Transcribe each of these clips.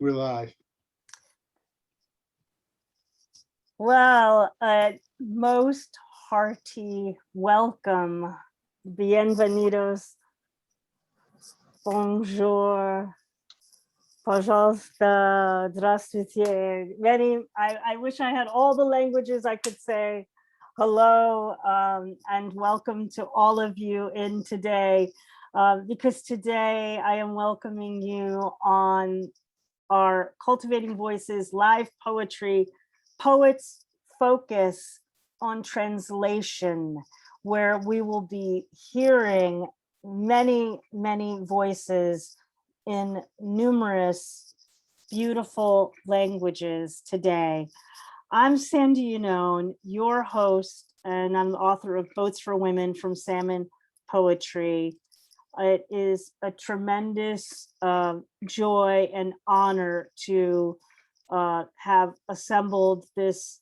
We're live. Well, most hearty welcome. Bienvenidos. Bonjour. Пожалуйста. Здравствуйте. I wish I had all the languages I could say hello and welcome to all of you in today, because today I am welcoming you on our Cultivating Voices live poetry, Poets Focus on Translation, where we will be hearing many, many voices in numerous beautiful languages today. I'm Sandy Yannone, your host, and I'm the author of Boats for Women from Salmon Poetry. It is a tremendous joy and honor to have assembled this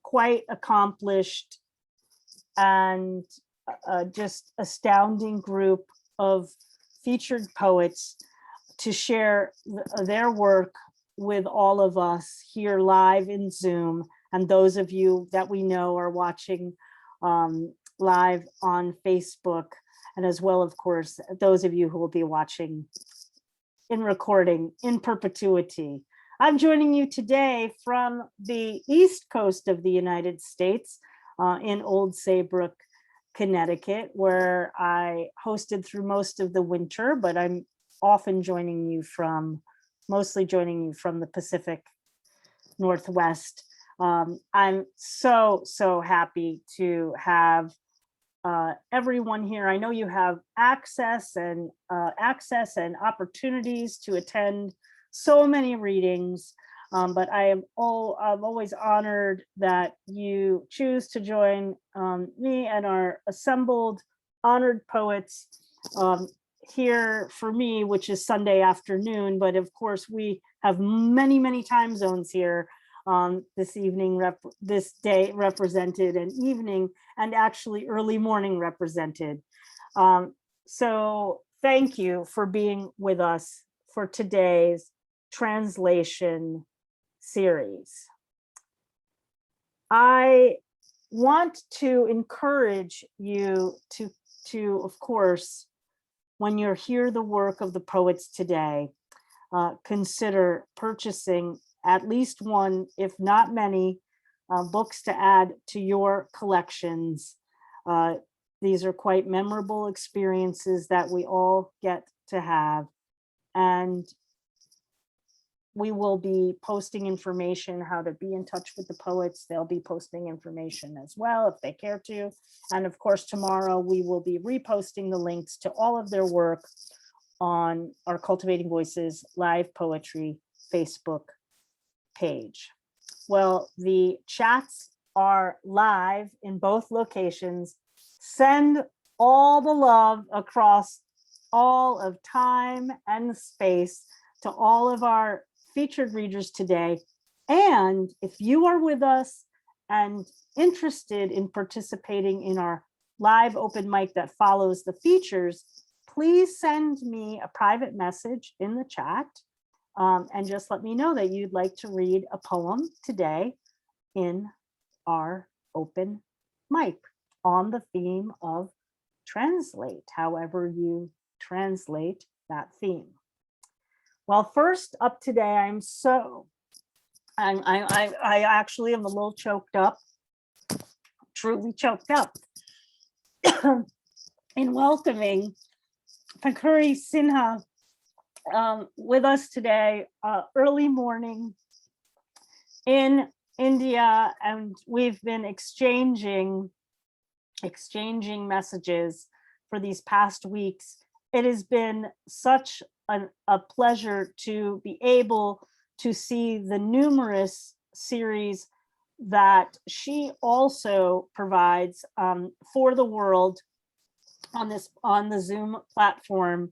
quite accomplished and just astounding group of featured poets to share their work with all of us here live in Zoom, and those of you that we know are watching live on Facebook, and as well, of course, those of you who will be watching in recording in perpetuity. I'm joining you today from the East Coast of the United States in Old Saybrook, Connecticut, where I hosted through most of the winter, but I'm often mostly joining you from the Pacific Northwest. I'm so happy to have everyone here. I know you have access and opportunities to attend so many readings, but I'm always honored that you choose to join me and our assembled honored poets here for me, which is Sunday afternoon. But of course, we have many time zones here this evening, this day represented, and evening, and actually early morning represented. So thank you for being with us for today's translation series. I want to encourage you to, of course, when you hear the work of the poets today, consider purchasing at least one, if not many, books to add to your collections. These are quite memorable experiences that we all get to have. And we will be posting information how to be in touch with the poets. They'll be posting information as well if they care to. And of course, tomorrow we will be reposting the links to all of their work on our Cultivating Voices live poetry Facebook page. Well, the chats are live in both locations. Send all the love across all of time and space to all of our featured readers today. And if you are with us and interested in participating in our live open mic that follows the features, please send me a private message in the chat and just let me know that you'd like to read a poem today in our open mic on the theme of translate, however you translate that theme. Well, first up today, I actually am a little choked up, truly choked up, in welcoming Pankhuri Sinha with us today, early morning in India, and we've been exchanging messages for these past weeks. It has been such a pleasure to be able to see the numerous series that she also provides for the world on the Zoom platform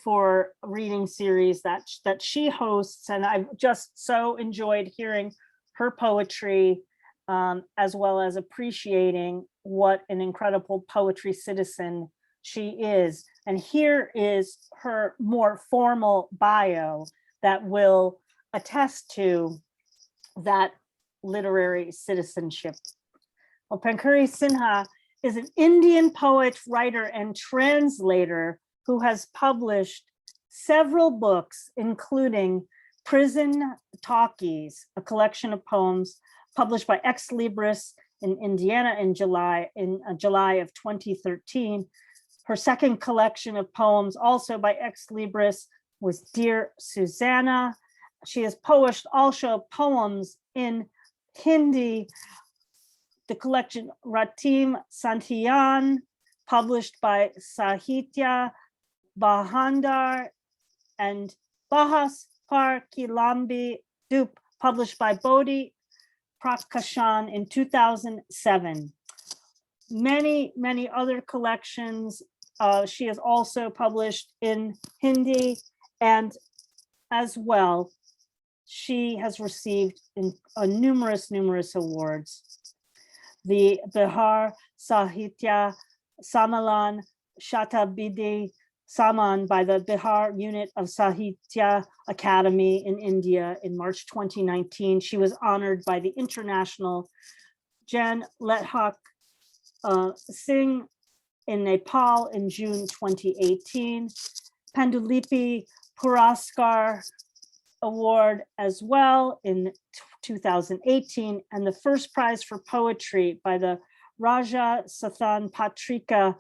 for reading series that she hosts. And I've just so enjoyed hearing her poetry, as well as appreciating what an incredible poetry citizen she is. And here is her more formal bio that will attest to that literary citizenship. Well, Pankhuri Sinha is an Indian poet, writer, and translator who has published several books, including Prison Talkies, a collection of poems published by Ex Libris in Indiana in July of 2013. Her second collection of poems, also by Ex Libris, was Dear Susanna. She has published also poems in Hindi, the collection Ratim Santiyan, published by Sahitya Bhandar, and Bahas Par Ki Lambi Dup, published by Bodhi Prakashan in 2007. Many other collections. She has also published in Hindi, and as well, she has received numerous awards. The Bihar Sahitya Sammelan Shatabdi Saman by the Bihar Unit of Sahitya Academy in India in March 2019. She was honored by the International Jan Lethak Singh in Nepal in June 2018. Pandulipi Puraskar Award as well in 2018, and the first prize for poetry by the Raja Sathan Patrika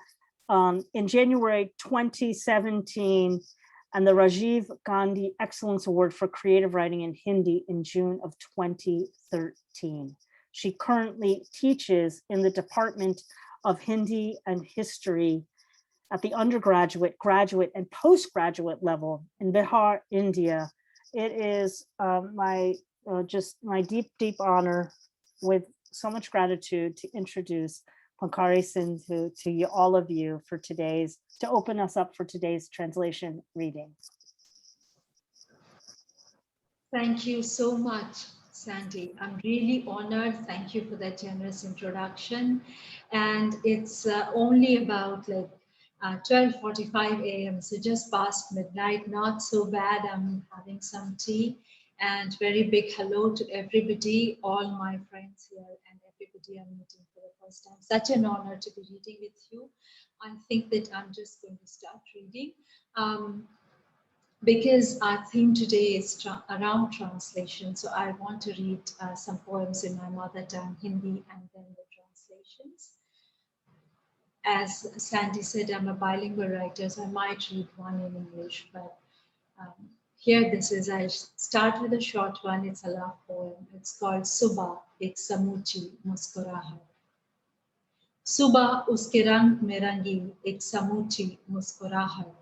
in January 2017, and the Rajiv Gandhi Excellence Award for Creative Writing in Hindi in June of 2013. She currently teaches in the Department of Hindi and History at the undergraduate, graduate, and postgraduate level in Bihar, India. It is my deep honor, with so much gratitude, to introduce Pankhuri Sinha to all of you for to open us up for today's translation reading. Thank you so much, Sandy. I'm really honored. Thank you for that generous introduction. And it's only about 12:45 a.m. So just past midnight, not so bad. I'm having some tea, and very big hello to everybody, all my friends here and everybody I'm meeting for the first time. Such an honor to be reading with you. I think that I'm just going to start reading because our theme today is around translation. So I want to read some poems in my mother tongue, Hindi, and then the translations. As Sandy said, I'm a bilingual writer, so I might read one in English, but here this is, I start with a short one. It's a love poem. It's called Subah Ek Samuchi Muskurahat. Subah uske rang mein rangi ek samuchi muskurahat.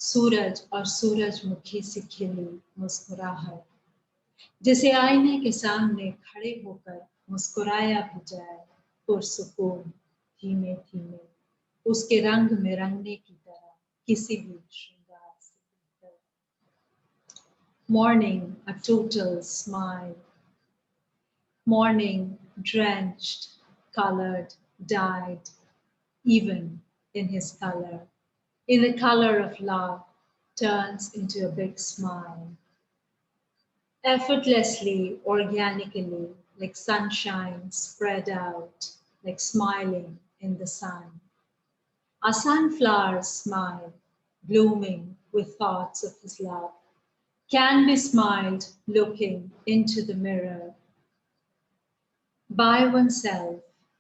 सूरज और सूरजमुखी सी खिली मुस्कुराहट, जिसे आईने के सामने खड़े होकर मुस्कुराया भी जाए पुरसुकून धीमे धीमे, उसके रंग में रंगने की तरह किसी भी श्रृंगार से बेहतर. Morning, a total smile. Morning, drenched, colored, dyed, even in his color, in the color of love, turns into a big smile. Effortlessly, organically, like sunshine spread out, like smiling in the sun. A sunflower smile, blooming with thoughts of his love, can be smiled looking into the mirror. By oneself,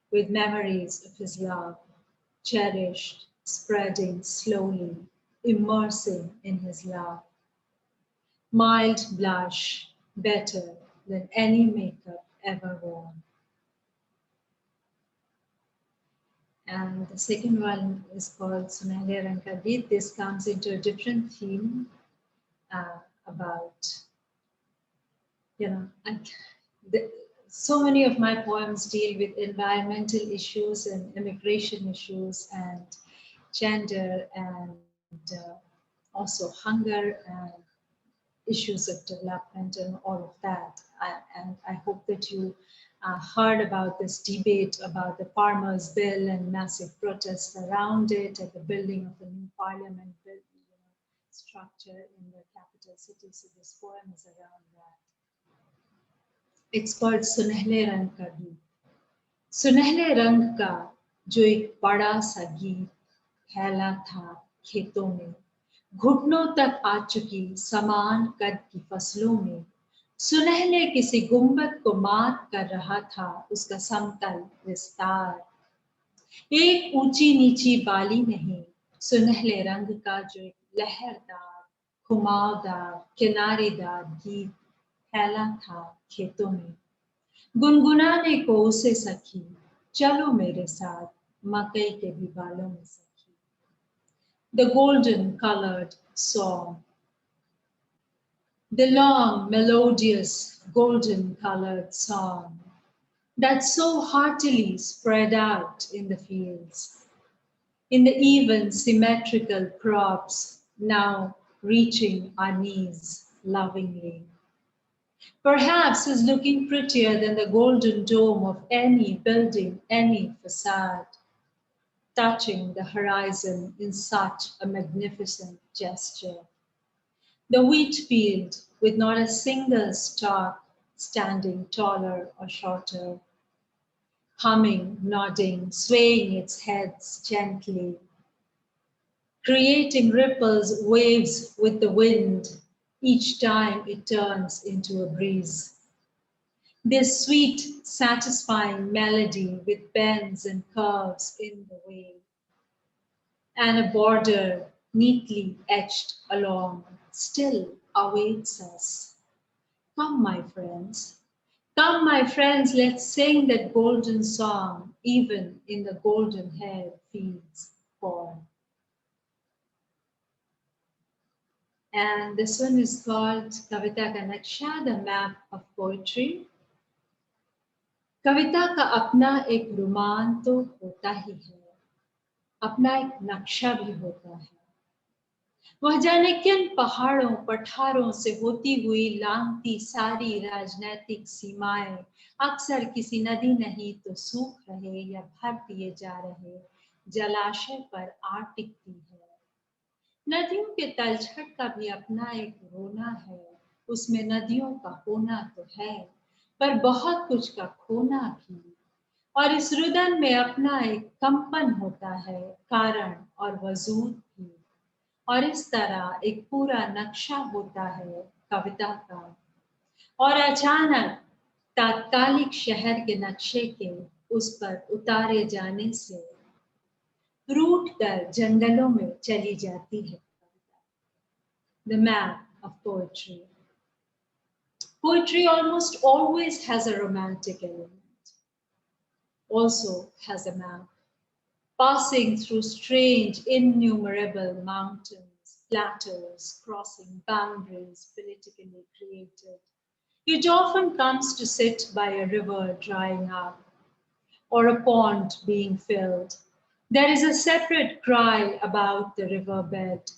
with memories of his love, cherished, spreading slowly, immersing in his love. Mild blush, better than any makeup ever worn. And the second one is called Sunahli Rang Ka Geet. This comes into a different theme about, so many of my poems deal with environmental issues and immigration issues and gender and also hunger and issues of development and all of that. And I hope that you heard about this debate about the farmers' bill and massive protests around it at the building of the new parliament structure in the capital city. So this poem is around that. It's called सुनहले रंग का गीत. सुनहले रंग का जो एक बड़ा सा गीत फैला था खेतों में, घुटनों तक आ चुकी समान कद की फसलों में, सुनहले किसी गुंबद को मात कर रहा था उसका समतल विस्तार. एक ऊंची नीची बाली नहीं, सुनहले रंग का जो एक लहरदार, घुमावदार, किनारेदार गीत फैला था खेतों में. गुनगुनाने को उसे सखी, चलो मेरे साथ मकई के भी बालों में सखी. The golden colored song. The long, melodious, golden colored song that so heartily spread out in the fields, in the even symmetrical crops now reaching our knees lovingly. Perhaps is looking prettier than the golden dome of any building, any facade, touching the horizon in such a magnificent gesture. The wheat field with not a single stalk standing taller or shorter, humming, nodding, swaying its heads gently, creating ripples, waves with the wind each time it turns into a breeze. This sweet, satisfying melody with bends and curves in the way, and a border neatly etched along still awaits us. Come, my friends, let's sing that golden song, even in the golden haired fields born. And this one is called Kavita Ka Naksha, the map of poetry. कविता का अपना एक रुमान तो होता ही है, अपना एक नक्शा भी होता है. वह जाने किन पहाड़ों पठारों से होती हुई लांघती सारी राजनैतिक सीमाएं अक्सर किसी नदी नहीं तो सूख रहे या भर दिए जा रहे जलाशय पर आ टिकती है. नदियों के तलछट का भी अपना एक रोना है, उसमें नदियों का होना तो है पर बहुत कुछ का खोना भी, और इस रुदन में अपना एक कंपन होता है, कारण और वजूद भी, और इस तरह एक पूरा नक्शा होता है कविता का. और अचानक तात्कालिक शहर के नक्शे के उस पर उतारे जाने से रूट कर जंगलों में चली जाती है कविता. The map of poetry. Poetry almost always has a romantic element, also has a map, passing through strange, innumerable mountains, plateaus, crossing boundaries politically created. It often comes to sit by a river drying up, or a pond being filled. There is a separate cry about the riverbed,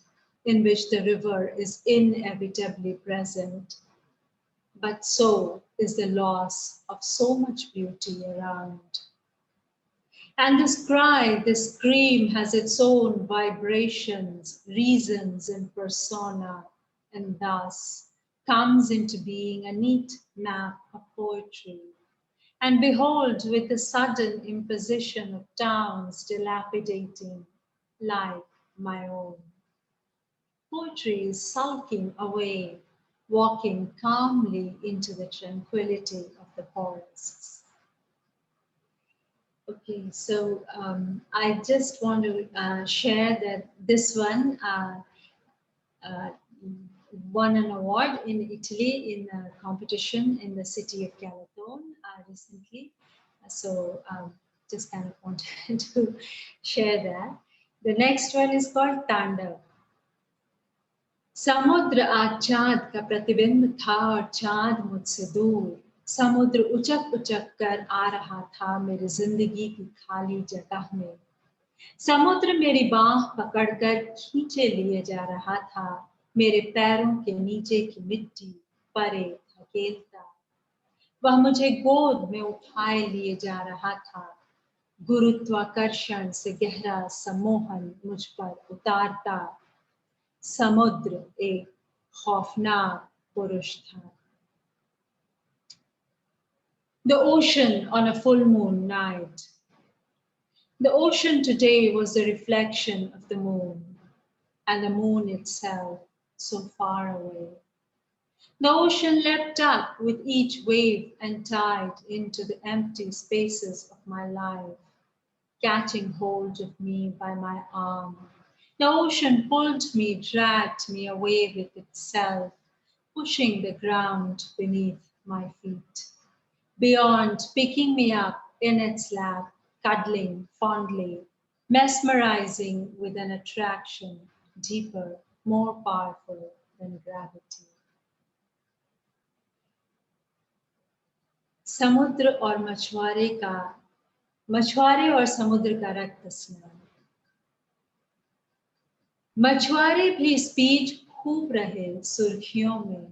in which the river is inevitably present. But so is the loss of so much beauty around. And this cry, this scream has its own vibrations, reasons, and persona, and thus comes into being a neat map of poetry. And behold, with the sudden imposition of towns dilapidating like my own, poetry is sulking away, walking calmly into the tranquility of the forests. Okay, so I just want to share that this one won an award in Italy in a competition in the city of Galician recently. So just kind of wanted to share that. The next one is called Tandav. समुद्र आज चाँद का प्रतिबिंब था और चाँद मुझसे दूर. समुद्र उचक उचक कर आ रहा था मेरी जिंदगी की खाली जगह में. समुद्र मेरी बाँह पकड़कर खींचे लिए जा रहा था, मेरे पैरों के नीचे की मिट्टी परे धकेलता. वह मुझे गोद में उठाए लिए जा रहा था, गुरुत्वाकर्षण से गहरा सम्मोहन मुझ पर उतारता। समुद्र एक खौफनाक पुरुष था। The ocean on a full moon night. The ocean today was the reflection of the moon, and the moon itself so far away. The ocean leapt up with each wave and tide into the empty spaces of my life, catching hold of me by my arm. The ocean pulled me, dragged me away with itself, pushing the ground beneath my feet. Beyond, picking me up in its lap, cuddling fondly, mesmerizing with an attraction deeper, more powerful than gravity. समुद्र और मछुआरे और समुद्र का रक्त स्नान। मछुआरे भी स्पीड खूब रहे सुर्खियों में,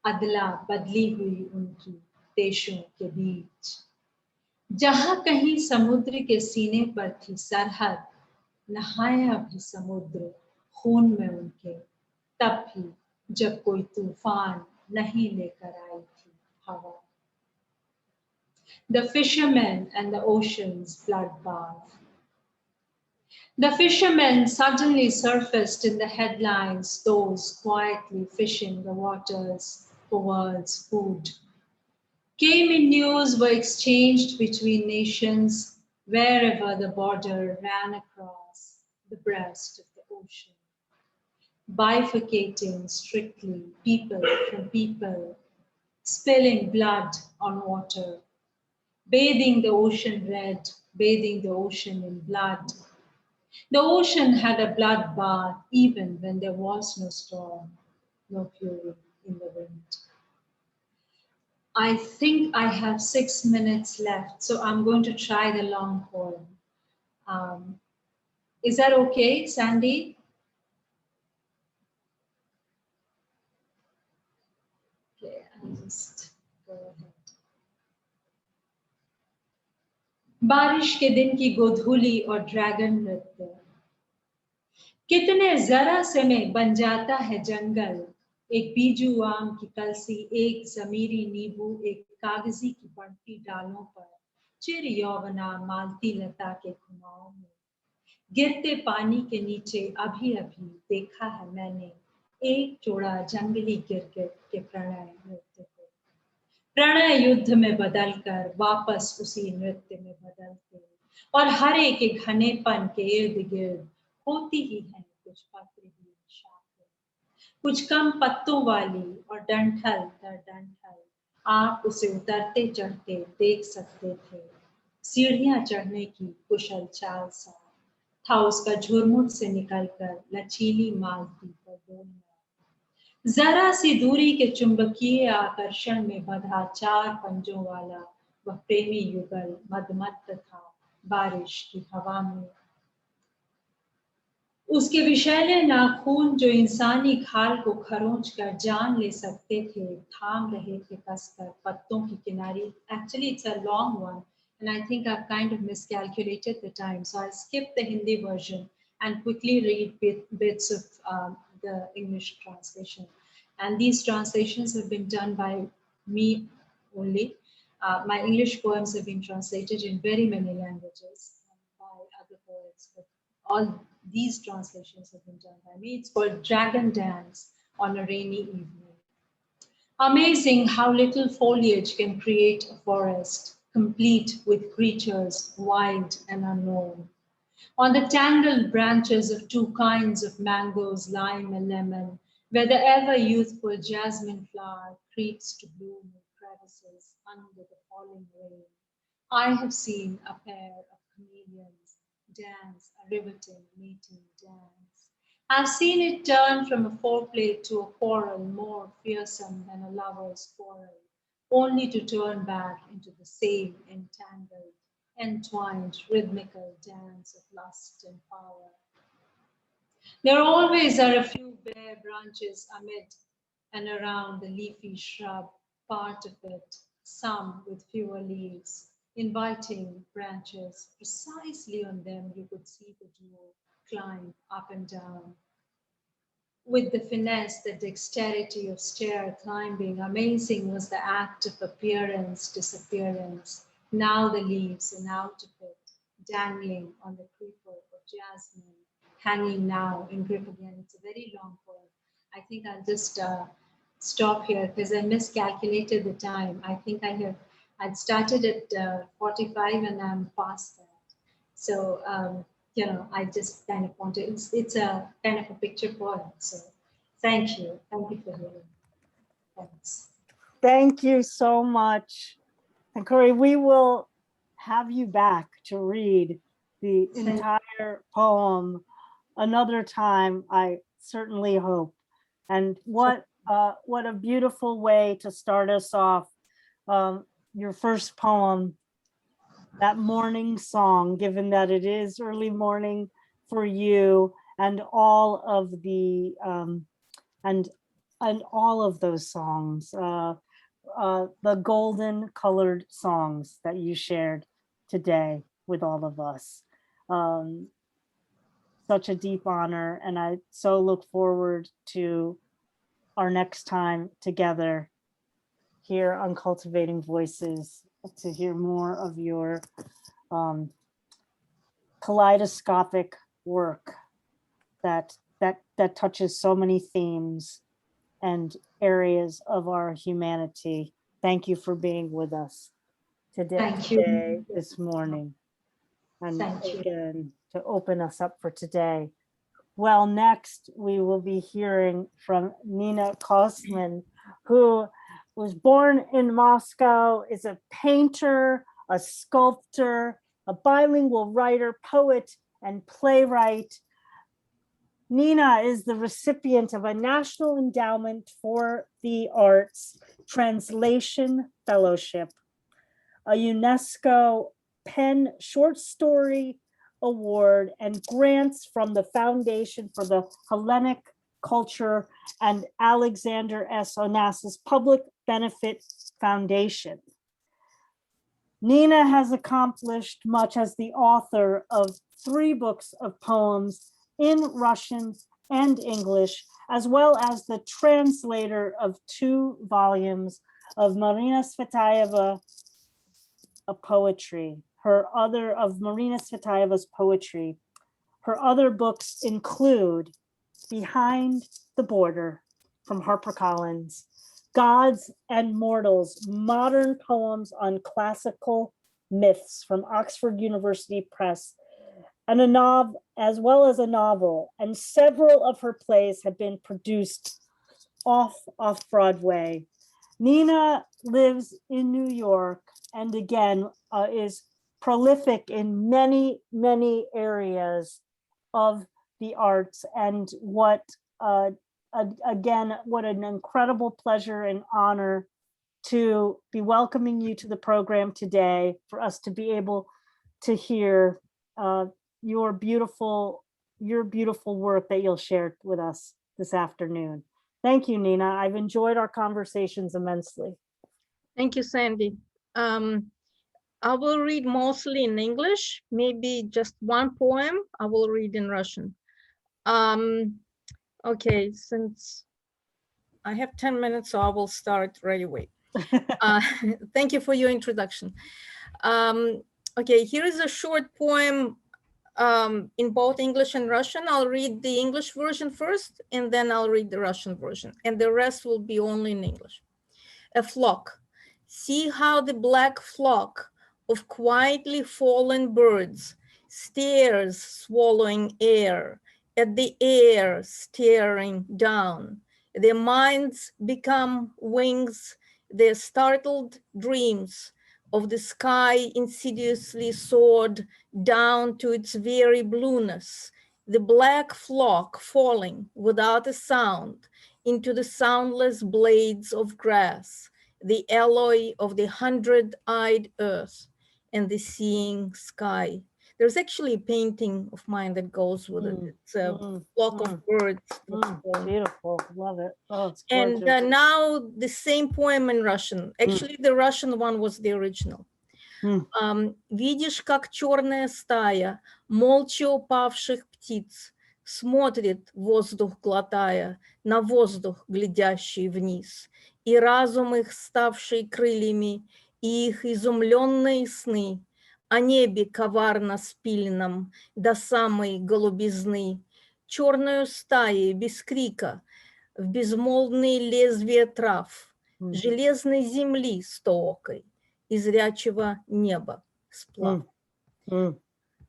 अदला बदली हुई उनकी देशों के बीच। जहां कहीं समुद्र के सीने पर थी सरहद, नहाया भी समुद्र खून में उनके, तब भी जब कोई तूफान नहीं लेकर आई थी हवा। The fishermen and the ocean's bloodbath. The fishermen suddenly surfaced in the headlines, those quietly fishing the waters for world's food. Came in news were exchanged between nations wherever the border ran across the breast of the ocean, bifurcating strictly people from people, spilling blood on water, bathing the ocean red, bathing the ocean in blood. The ocean had a bloodbath even when there was no storm, no fury in the wind. I think I have 6 minutes left, so I'm going to try the long poem. Is that okay, Sandy? Okay, I'll just go ahead. बारिश के दिन की गोधूली और dragon नृत्य। कितने जरा से में बन जाता है जंगल, एक बीजू आम की कलसी, एक जमीरी नींबू, एक कागजी की बढ़ती डालों पर, चिर यौवना मालती लता के घुमाओं में। गिरते पानी के नीचे अभी अभी देखा है मैंने, एक जोड़ा जंगली गिरगिट के प्रणय नृत्य को। प्रणय युद्ध में बदलकर वापस उसी नृत्य में बदलते, और हर एक घनेपन के इर्द गिर्द होती ही है कुछ पत्रीहीन शाखें, कुछ कम पत्तों वाली और डंठल दर डंठल। आप उसे उतरते चढ़ते देख सकते थे, सीढ़ियां चढ़ने की कुशल चाल सा था उसका झुरमुट से निकलकर लचीली मालती पर बोलना। जरा सी दूरी के चुंबकीय आकर्षण में बंधा चार पंजों वाला वह प्रेमी युगल मदमत्त था बारिश की हवा में। उसके विषैले नाखून जो इंसानी खाल को खरोंच कर जान ले सकते थे, थाम रहे थे कसकर पत्तों की किनारी। Actually, it's a long one, and I think I've kind of miscalculated the time, so I'll skip the Hindi version and quickly read bits of the English translation. And these translations have been done by me only. My English poems have been translated in very many languages by other poets, but all these translations have been done by me. It's called Dragon Dance on a Rainy Evening. Amazing how little foliage can create a forest, complete with creatures wild and unknown. On the tangled branches of two kinds of mangoes, lime and lemon, where the ever-youthful jasmine flower creeps to bloom in crevices under the falling rain, I have seen a pair of chameleons dance a riveting mating dance. I've seen it turn from a foreplay to a quarrel more fearsome than a lover's quarrel, only to turn back into the same entangled, entwined, rhythmical dance of lust and power. There always are a few bare branches amid and around the leafy shrub, part of it some with fewer leaves, inviting branches. Precisely on them you could see the dew climb up and down. With the finesse, the dexterity of stair climbing, amazing was the act of appearance, disappearance. Now the leaves and out of it, dangling on the creeper of jasmine, hanging now in grip again. It's a very long poem. I think I'll just stop here because I miscalculated the time. I think I'd started at 45 and I'm past that. So, I just kind of want to, it's a kind of a picture poem. So thank you. Thank you for hearing. Thanks. Thank you so much. And Corey, we will have you back to read the entire poem another time, I certainly hope. And what a beautiful way to start us off. Your first poem, that morning song, given that it is early morning for you, and all of the and all of those songs, the golden colored songs that you shared today with all of us. Such a deep honor, and I so look forward to our next time together here on Cultivating Voices to hear more of your kaleidoscopic work that touches so many themes and areas of our humanity. Thank you for being with us today, this morning, and again to open us up for today. Well, next we will be hearing from Nina Kossman, who was born in Moscow, is a painter, a sculptor, a bilingual writer, poet, and playwright. Nina is the recipient of a National Endowment for the Arts Translation Fellowship, a UNESCO Pen Short Story Award, and grants from the Foundation for the Hellenic Culture and Alexander S. Onassis Public Benefit Foundation. Nina has accomplished much as the author of 3 books of poems in Russian and English, as well as the translator of 2 volumes of Marina Tsvetaeva poetry. Marina Tsvetaeva's poetry. Her other books include Behind the Border from HarperCollins, Gods and Mortals, Modern Poems on Classical Myths from Oxford University Press, and a novel, as well as a novel, and several of her plays have been produced off-Broadway. Nina lives in New York and again is prolific in many, many areas of the arts, and what an incredible pleasure and honor to be welcoming you to the program today, for us to be able to hear your beautiful work that you'll share with us this afternoon. Thank you, Nina. I've enjoyed our conversations immensely. Thank you, Sandy. I will read mostly in English, maybe just one poem I will read in Russian. Okay, since I have 10 minutes, so I will start right away. Thank you for your introduction. Okay, here is a short poem in both English and Russian. I'll read the English version first, and then I'll read the Russian version, and the rest will be only in English. A flock. See how the black flock of quietly fallen birds stares, swallowing air, at the air staring down. Their minds become wings, their startled dreams of the sky insidiously soared down to its very blueness, the black flock falling without a sound into the soundless blades of grass, the alloy of the 100-eyed earth and the seeing sky. There's actually a painting of mine that goes with it. It's a flock of birds. Beautiful, love it. Oh, it's And gorgeous. now the same poem in Russian. Actually, the Russian one was the original. Видишь, как черная стая молча упавших птиц смотрит, воздух глотая, на воздух, глядящий вниз, и разум их, ставший крыльями, и их изумленные сны о небе коварно спиленном до самой голубизны, черную стаей без крика в безмолвные лезвия трав, железной земли стоокой, и зрячего неба сплав.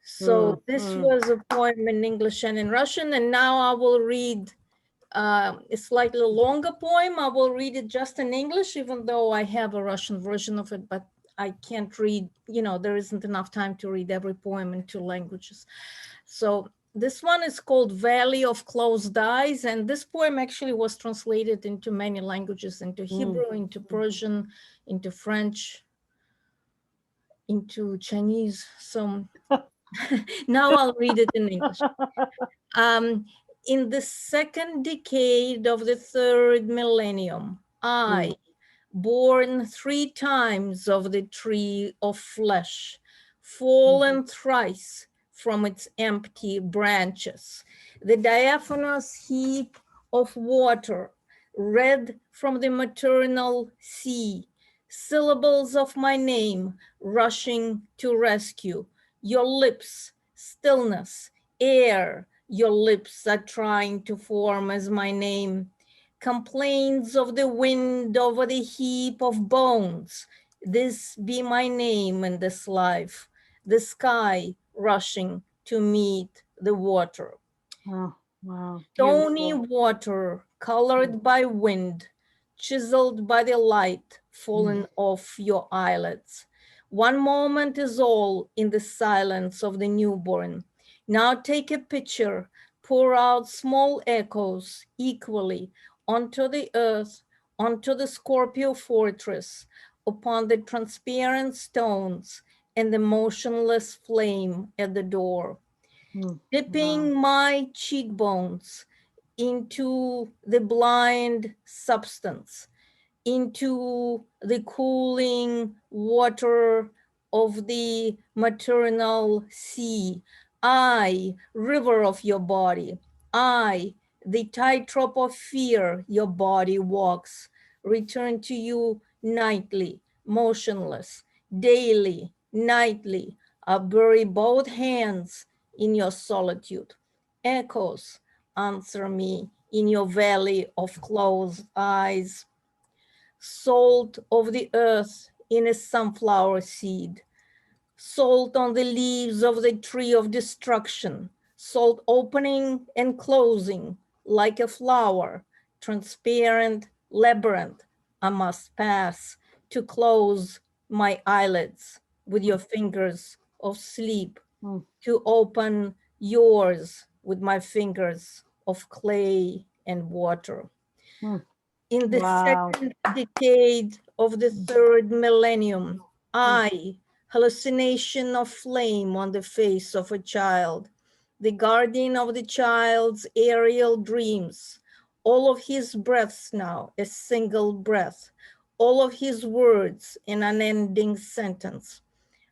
So this was a poem in English and in Russian, and now I will read a slightly longer poem. I will read it just in English, even though I have a Russian version of it, but I can't read, you know, there isn't enough time to read every poem in 2 languages. So this one is called Valley of Closed Eyes, and this poem actually was translated into many languages, into Hebrew, into Persian, into French, into Chinese. So now I'll read it in English. In the 2nd decade of the 3rd millennium, I, born 3 times of the tree of flesh, fallen thrice from its empty branches, the diaphanous heap of water, red from the maternal sea, syllables of my name rushing to rescue, your lips, stillness, air, your lips are trying to form as my name, complaints of the wind over the heap of bones, this be my name in this life, the sky rushing to meet the water. Oh, wow. Stony water colored by wind, chiseled by the light falling off your eyelids. One moment is all in the silence of the newborn. Now take a picture, pour out small echoes equally onto the earth, onto the Scorpio fortress, upon the transparent stones and the motionless flame at the door. Dipping my cheekbones into the blind substance, into the cooling water of the maternal sea. I, river of your body, I, the tightrope of fear your body walks, return to you nightly, motionless, daily, nightly. I bury both hands in your solitude. Echoes, answer me in your valley of closed eyes. Salt of the earth in a sunflower seed, salt on the leaves of the tree of destruction, salt opening and closing like a flower, transparent labyrinth I must pass to close my eyelids with your fingers of sleep, to open yours with my fingers of clay and water. In the 2nd decade of the 3rd millennium, I, hallucination of flame on the face of a child, the guardian of the child's aerial dreams, all of his breaths now, a single breath, all of his words, an unending sentence.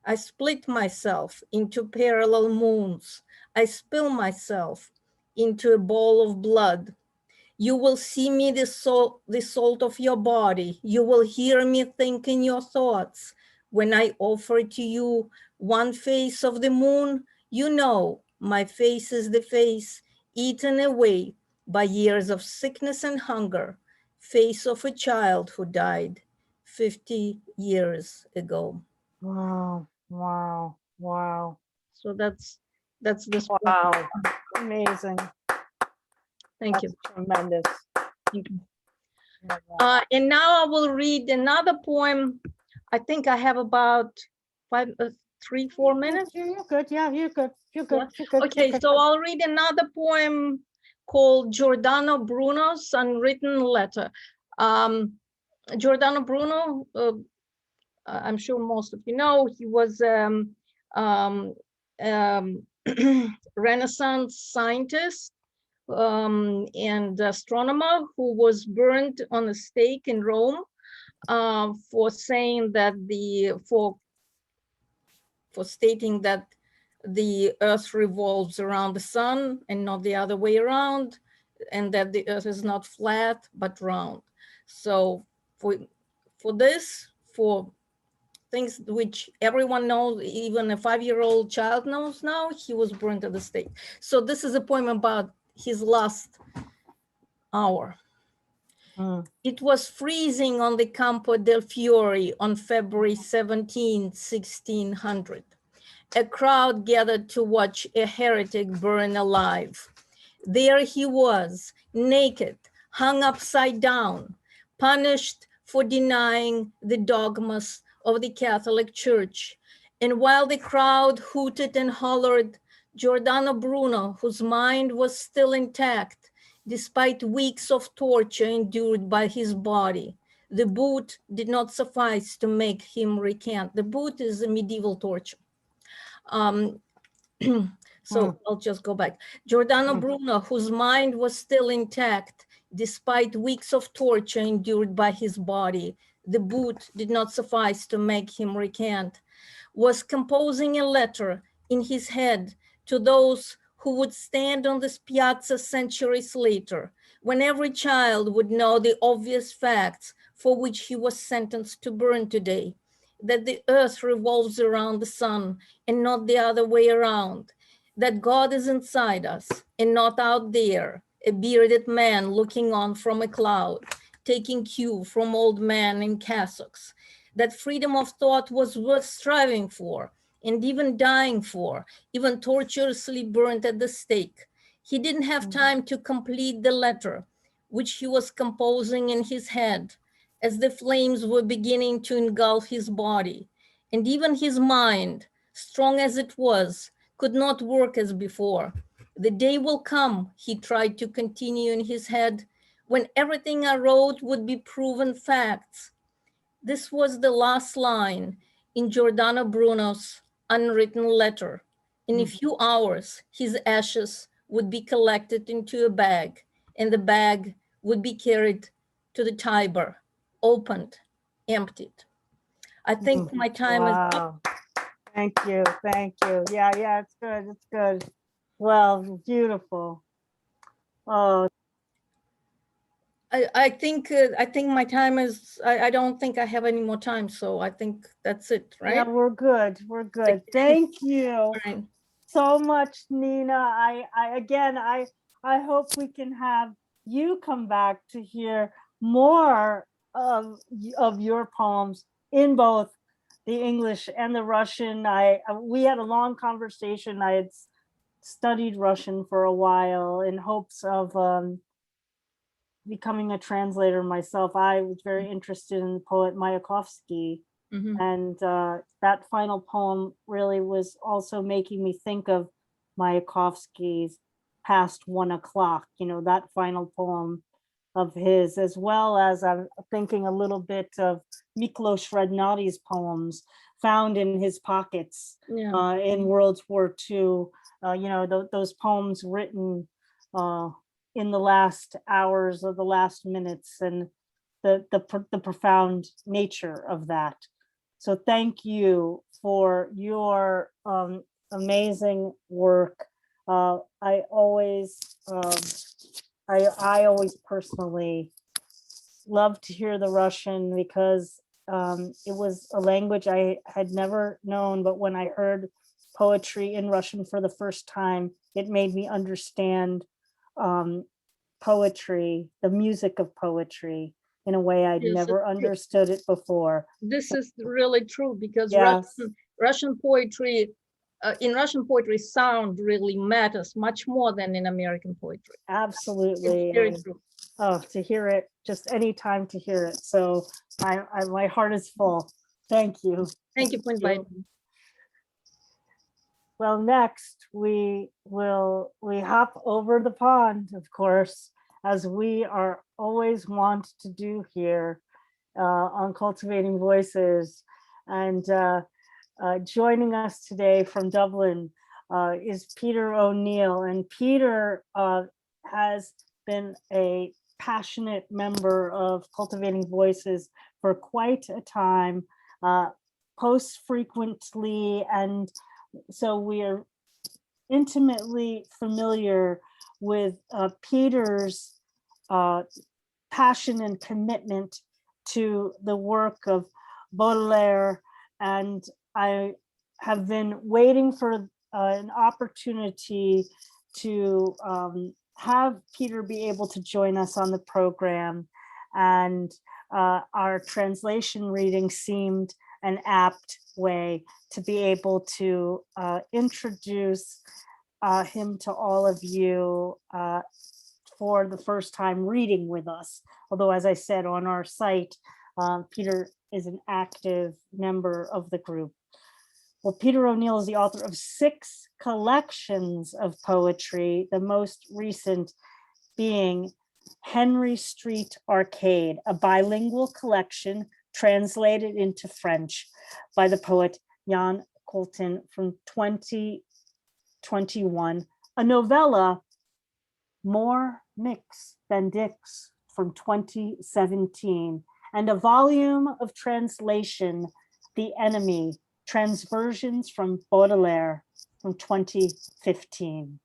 I split myself into parallel moons. I spill myself into a bowl of blood. You will see me the salt of your body. You will hear me think in your thoughts. When I offer to you one face of the moon, you know my face is the face eaten away by years of sickness and hunger, face of a child who died 50 years ago. Wow, wow, wow. So that's this. Wow, amazing. Thank you. Tremendous. Thank you. And now I will read another poem. I think I have about 3-4 minutes. You're good. Yeah, you're good. You're good. Yeah. You're good. Okay, You're good. so I'll read another poem called Giordano Bruno's Unwritten Letter. Giordano Bruno, I'm sure most of you know, he was Renaissance scientist and astronomer who was burned on a stake in Rome for saying that for stating that the earth revolves around the sun and not the other way around, and that the earth is not flat but round. So for things which everyone knows, even a 5-year-old child knows now, he was burned at the stake. So this is a poem about his last hour. It was freezing on the Campo del Fiore on February 17, 1600. A crowd gathered to watch a heretic burn alive. There he was, naked, hung upside down, punished for denying the dogmas of the Catholic Church. And while the crowd hooted and hollered, Giordano Bruno, whose mind was still intact, despite weeks of torture endured by his body, the boot did not suffice to make him recant. The boot is a medieval torture. So I'll just go back. Giordano Bruno, whose mind was still intact, despite weeks of torture endured by his body, the boot did not suffice to make him recant, was composing a letter in his head to those who would stand on this piazza centuries later, when every child would know the obvious facts for which he was sentenced to burn today, that the earth revolves around the sun and not the other way around, that God is inside us and not out there, a bearded man looking on from a cloud, taking cue from old men in cassocks, that freedom of thought was worth striving for and even dying for, even tortuously burned at the stake. He didn't have time to complete the letter, which he was composing in his head as the flames were beginning to engulf his body. And even his mind, strong as it was, could not work as before. The day will come, he tried to continue in his head, when everything I wrote would be proven facts. This was the last line in Giordano Bruno's unwritten letter. In a few hours, his ashes would be collected into a bag, and the bag would be carried to the Tiber, opened, emptied. I think my time is up. Thank you. Thank you. Yeah, it's good. It's good. Well, beautiful. Oh, I think my time is, I don't think I have any more time. So I think that's it, right? yeah, we're good. We're good. Thank you Right. so much, Nina. I hope we can have you come back to hear more of your poems in both the English and the Russian. We had a long conversation. I had studied Russian for a while in hopes of becoming a translator myself. I was very interested in the poet Mayakovsky, and that final poem really was also making me think of Mayakovsky's Past 1 o'clock, that final poem of his, as well as I'm thinking a little bit of Miklos Radnati's poems found in his pockets in World War II. Those poems written in the last hours or the last minutes, and the profound nature of that. So thank you for your amazing work. I always personally love to hear the Russian because it was a language I had never known, but when I heard poetry in Russian for the first time, it made me understand poetry, the music of poetry, in a way I'd never understood it before. This is really true, because Yes. Russian poetry, in Russian poetry, sound really matters much more than in American poetry. Absolutely. It's very true. Oh, to hear it, just any time to hear it. So my heart is full. Thank you. Thank you for inviting me. Well, next we hop over the pond, of course, as we are always want to do here on Cultivating Voices. And joining us today from Dublin, is Peter O'Neill. And Peter has been a passionate member of Cultivating Voices for quite a time, posts frequently, and so we are intimately familiar with Peter's passion and commitment to the work of Baudelaire, and I have been waiting for an opportunity to have Peter be able to join us on the program, and our translation reading seemed an apt way to be able to introduce him to all of you for the first time reading with us. Although, as I said, on our site, Peter is an active member of the group. Well, Peter O'Neill is the author of 6 collections of poetry, the most recent being Henry Street Arcade, a bilingual collection translated into French by the poet Jan Colton from 2021, a novella More Mix Than Dicks from 2017, and a volume of translation, The Enemy, Transversions from Baudelaire from 2015.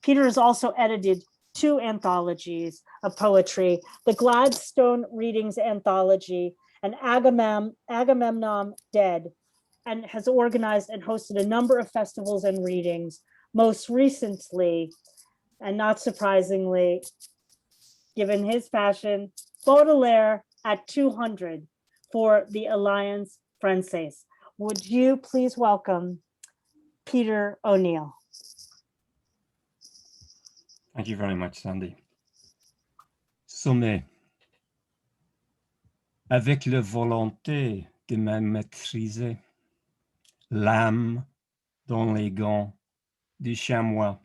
Peter has also edited 2 anthologies of poetry, the Gladstone Readings Anthology and Agamemnon Dead, and has organized and hosted a number of festivals and readings, most recently, and not surprisingly, given his passion, Baudelaire at 200 for the Alliance Française. Would you please welcome Peter O'Neill? Thank you very much, Sandy. Sommet. Avec la volonté de me maîtriser, l'âme dans les gants du chamois,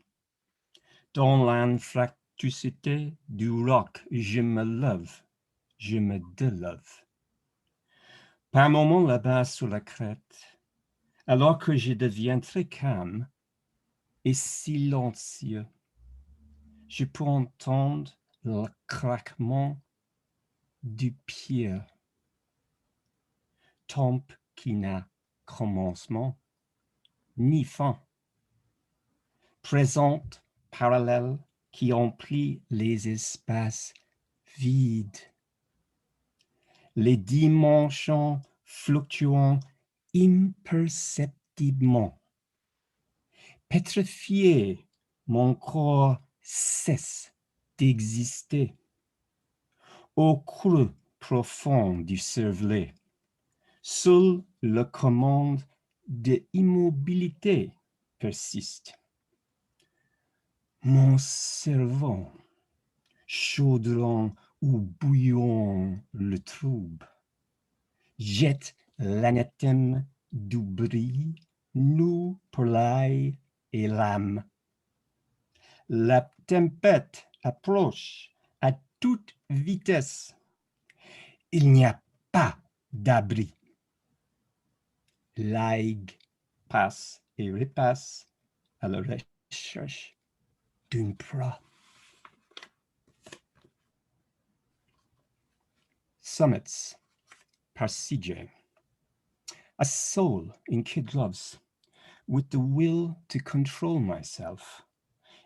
dans l'infractuosité du roc, je me lève, je me délève. Par moments là-bas sur la crête, alors que je deviens très calme et silencieux, je peux entendre le craquement du pied, tempe qui n'a commencement ni fin, présente parallèle qui emplit les espaces vides, les dimensions fluctuant imperceptiblement. Pétrifié, mon corps cesse d'exister. Au creux profond du cervelet, seule la commande de immobilité persiste. Mon cerveau, chaudron où bouillon le trouble, jette l'anathème du bruit, nu pour l'ail et l'âme. La tempête approche à toute vitesse. Il n'y a pas d'abri. L'aigle passe et repasse à la recherche d'une proie. Summits par CJ. A soul in kid gloves, with the will to control myself.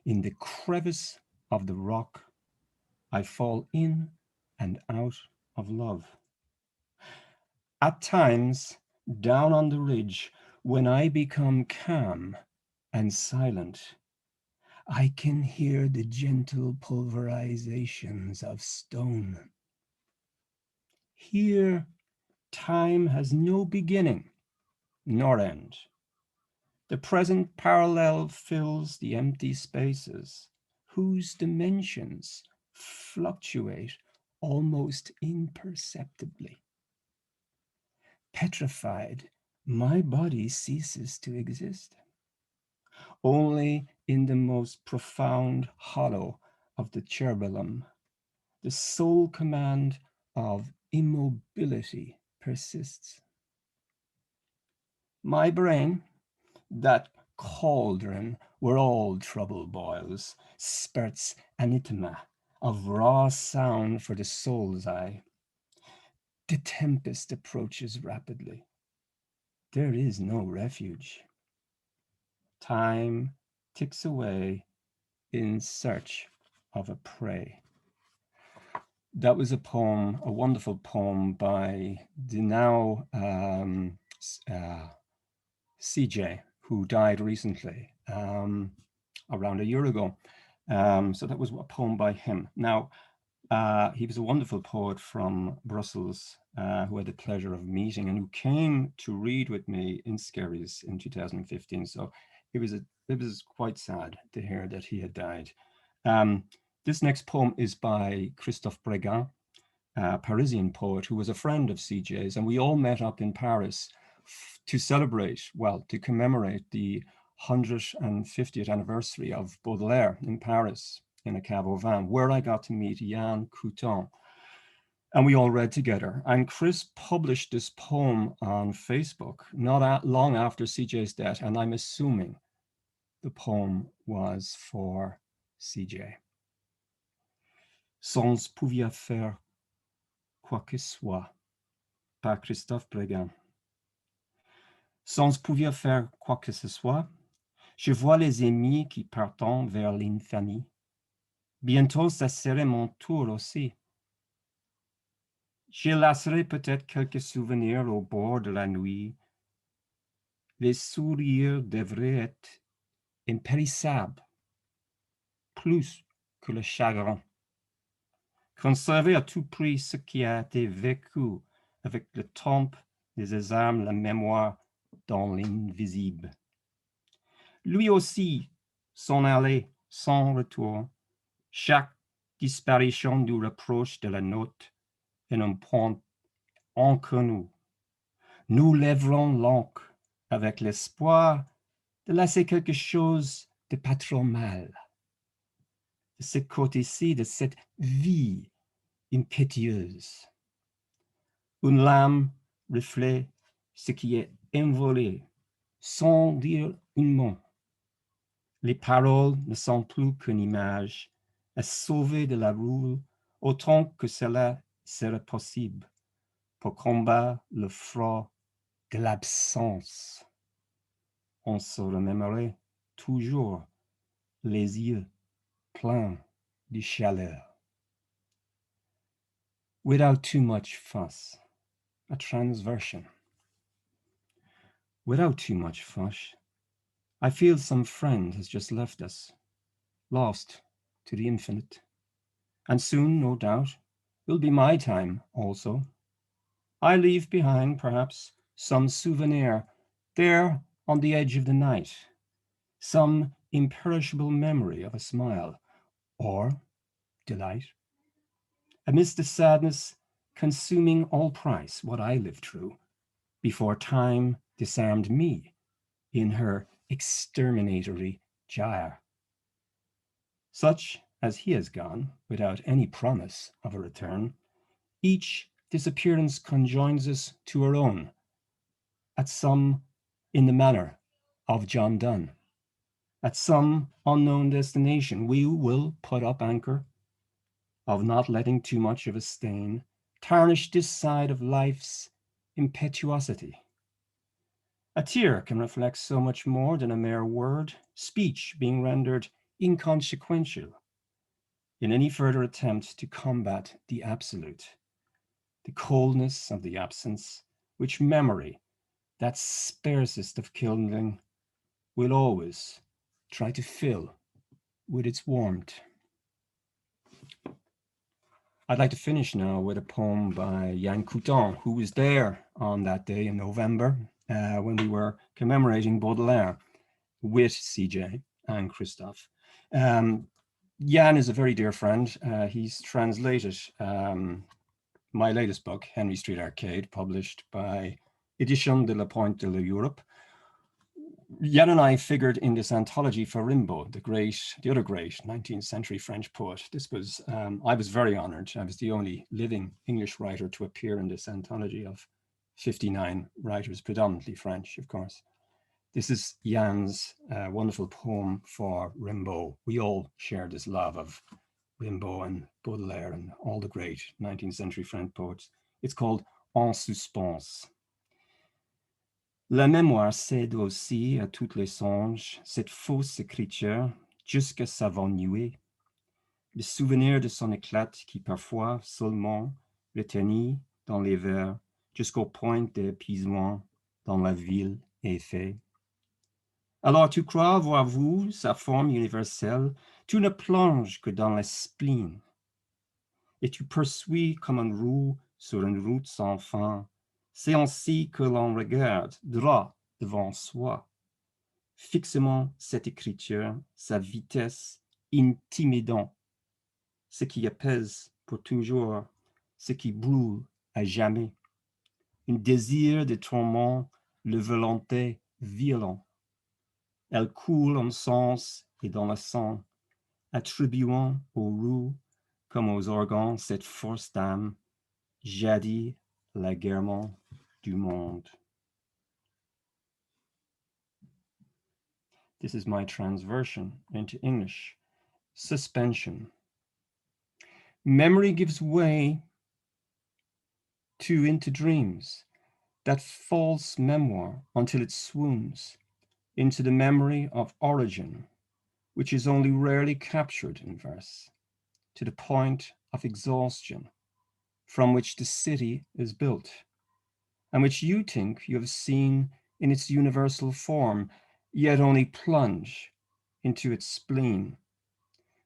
In the crevice of the rock, I fall in and out of love. At times, down on the ridge, when I become calm and silent, I can hear the gentle pulverizations of stone. Here, time has no beginning nor end. The present parallel fills the empty spaces, whose dimensions fluctuate almost imperceptibly. Petrified, my body ceases to exist. Only in the most profound hollow of the cerebellum, the sole command of immobility persists. My brain, that cauldron where all trouble boils, spurts anathema of raw sound for the soul's eye. The tempest approaches rapidly. There is no refuge. Time ticks away in search of a prey. That was a poem, a wonderful poem by the now CJ, who died recently, around a year ago. So that was a poem by him. Now, he was a wonderful poet from Brussels who had the pleasure of meeting and who came to read with me in Skerries in 2015. So it was quite sad to hear that he had died. This next poem is by Christophe Breguin, a Parisian poet who was a friend of CJ's, and we all met up in Paris to celebrate, well, to commemorate the 150th anniversary of Baudelaire in Paris in a cab au vin, where I got to meet Yann Couton. And we all read together. And Chris published this poem on Facebook not long after CJ's death, and I'm assuming the poem was for CJ. Sans pouvoir faire quoi que soit, par Christophe Breguin. Sans pouvoir faire quoi que ce soit, je vois les amis qui partent vers l'infamie. Bientôt, ça serait mon tour aussi. Je laisserai peut-être quelques souvenirs au bord de la nuit. Les sourires devraient être impérissables, plus que le chagrin. Conserver à tout prix ce qui a été vécu avec le temps, les armes, la mémoire dans l'invisible. Lui aussi s'en allait sans retour. Chaque disparition du reproche de la note est un point inconnu. Nous lèverons l'encre avec l'espoir de laisser quelque chose de pas trop mal. De ce côté-ci de cette vie impétueuse. Une lame reflète ce qui est envolé sans dire un mot. Les paroles ne sont plus qu'une image à sauver de la roue autant que cela sera possible pour combattre le froid de l'absence. On se remémorait toujours les yeux pleins de chaleur. Without too much fuss, a transversion. Without too much fuss, I feel some friend has just left us, lost to the infinite. And soon, no doubt, will be my time also. I leave behind, perhaps, some souvenir there on the edge of the night, some imperishable memory of a smile or delight. Amidst the sadness consuming all price what I lived through before time disarmed me in her exterminatory gyre. Such as he has gone, without any promise of a return, each disappearance conjoins us to our own, at some in the manner of John Donne. At some unknown destination, we will put up anchor, of not letting too much of a stain tarnish this side of life's impetuosity. A tear can reflect so much more than a mere word, speech being rendered inconsequential in any further attempt to combat the absolute, the coldness of the absence, which memory, that sparsest of kindling, will always try to fill with its warmth. I'd like to finish now with a poem by Yann Couton, who was there on that day in November when we were commemorating Baudelaire with CJ and Christophe. Yann is a very dear friend. He's translated my latest book, Henry Street Arcade, published by Édition de la Pointe de l'Europe. Yann and I figured in this anthology for Rimbaud, the other great 19th century French poet. This was, I was very honored. I was the only living English writer to appear in this anthology of 59 writers, predominantly French, of course. This is Jan's wonderful poem for Rimbaud. We all share this love of Rimbaud and Baudelaire and all the great 19th century French poets. It's called En Suspens. La mémoire cède aussi à tous les songes, cette fausse écriture, jusqu'à s'avanouer. Le souvenir de son éclat qui parfois seulement retenu dans les vers, jusqu'au point d'épuisement dans la ville est fait. Alors tu crois voir vous sa forme universelle, tu ne plonges que dans le spleen, et tu poursuis comme une roue sur une route sans fin. C'est ainsi que l'on regarde droit devant soi. Fixement cette écriture, sa vitesse intimidante, ce qui apaise pour toujours, ce qui brûle à jamais. Un désir de tourment, le volonté violent. Elle coule en sens et dans le sang, attribuant aux roues comme aux organes cette force d'âme, jadis l'agrément du monde. This is my transversion into English. Suspension. Memory gives way into dreams, that false memoir until it swoons into the memory of origin, which is only rarely captured in verse, to the point of exhaustion from which the city is built, and which you think you have seen in its universal form, yet only plunge into its spleen,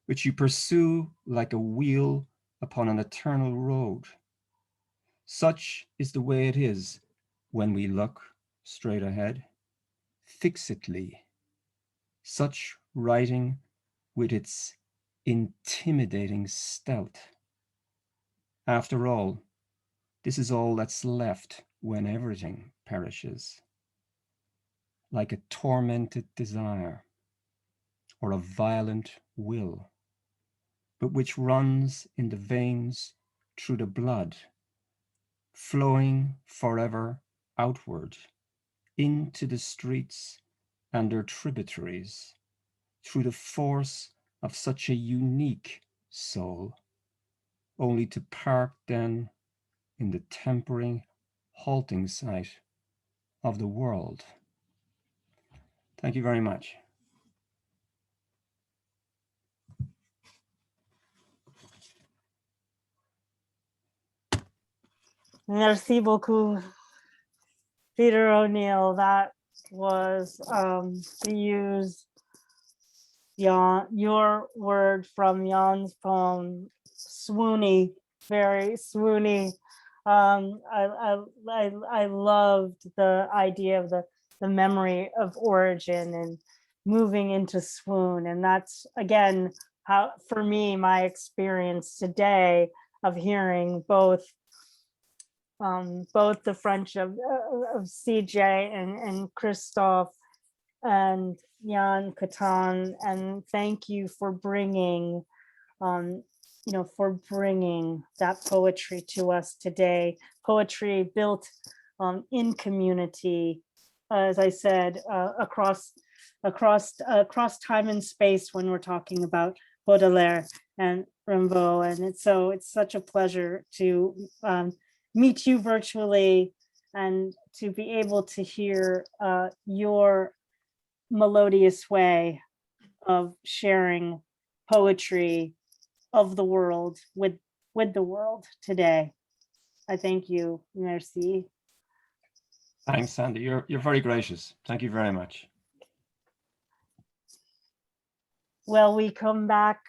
which you pursue like a wheel upon an eternal road. Such is the way it is when we look straight ahead, fixedly, such writing with its intimidating stealth. After all, this is all that's left when everything perishes, like a tormented desire or a violent will, but which runs in the veins through the blood, flowing forever outward into the streets and their tributaries, through the force of such a unique soul, only to park then in the tempering, halting sight of the world. Thank you very much. Merci beaucoup, Peter O'Neill. That was to use your word from Jan's poem, swoony, very swoony. I loved the idea of the memory of origin and moving into swoon, and that's again how, for me, my experience today of hearing both the French of CJ and Christophe and Jan Catan, and thank you for bringing, for bringing that poetry to us today. Poetry built in community, as I said, across time and space when we're talking about Baudelaire and Rimbaud, and it's such a pleasure to meet you virtually and to be able to hear your melodious way of sharing poetry of the world with the world today. I thank you. Merci. Thanks, Sandy. You're very gracious. Thank you very much. Well, we come back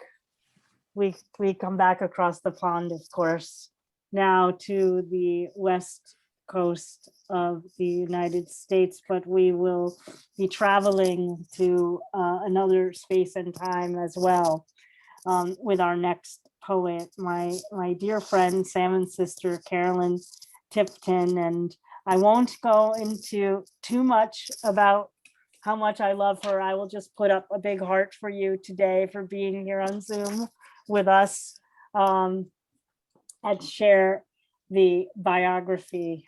across the pond, of course, now to the west coast of the United States, but we will be traveling to another space and time as well with our next poet, my dear friend, Salmon's sister, Carolyn Tipton. And I won't go into too much about how much I love her. I will just put up a big heart for you today for being here on Zoom with us and share the biography,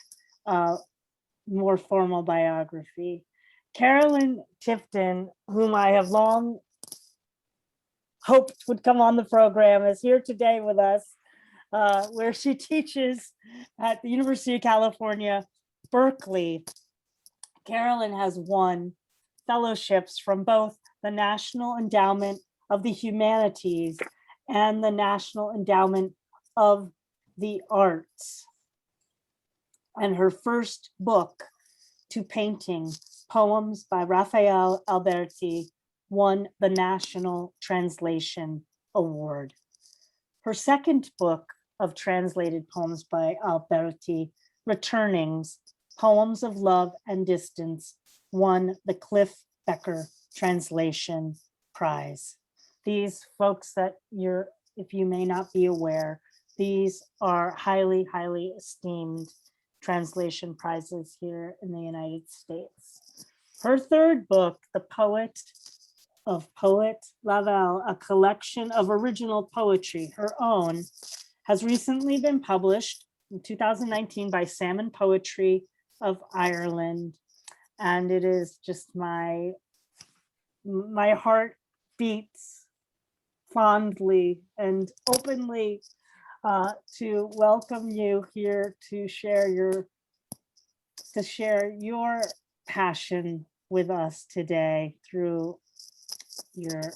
more formal biography Carolyn Tipton, whom I have long hoped would come on the program, is here today with us, where she teaches at the University of California, Berkeley. Carolyn has won fellowships from both the National Endowment of the Humanities and the National Endowment of the Arts. And her first book, To Painting, Poems by Rafael Alberti, won the National Translation Award. Her second book of translated poems by Alberti, Returnings, Poems of Love and Distance, won the Cliff Becker Translation Prize. These folks that if you may not be aware, these are highly, highly esteemed translation prizes here in the United States. Her third book, The Poet of Poet Laval, a collection of original poetry, her own, has recently been published in 2019 by Salmon Poetry of Ireland. And it is just my heart beats fondly and openly to welcome you here to share your passion with us today through your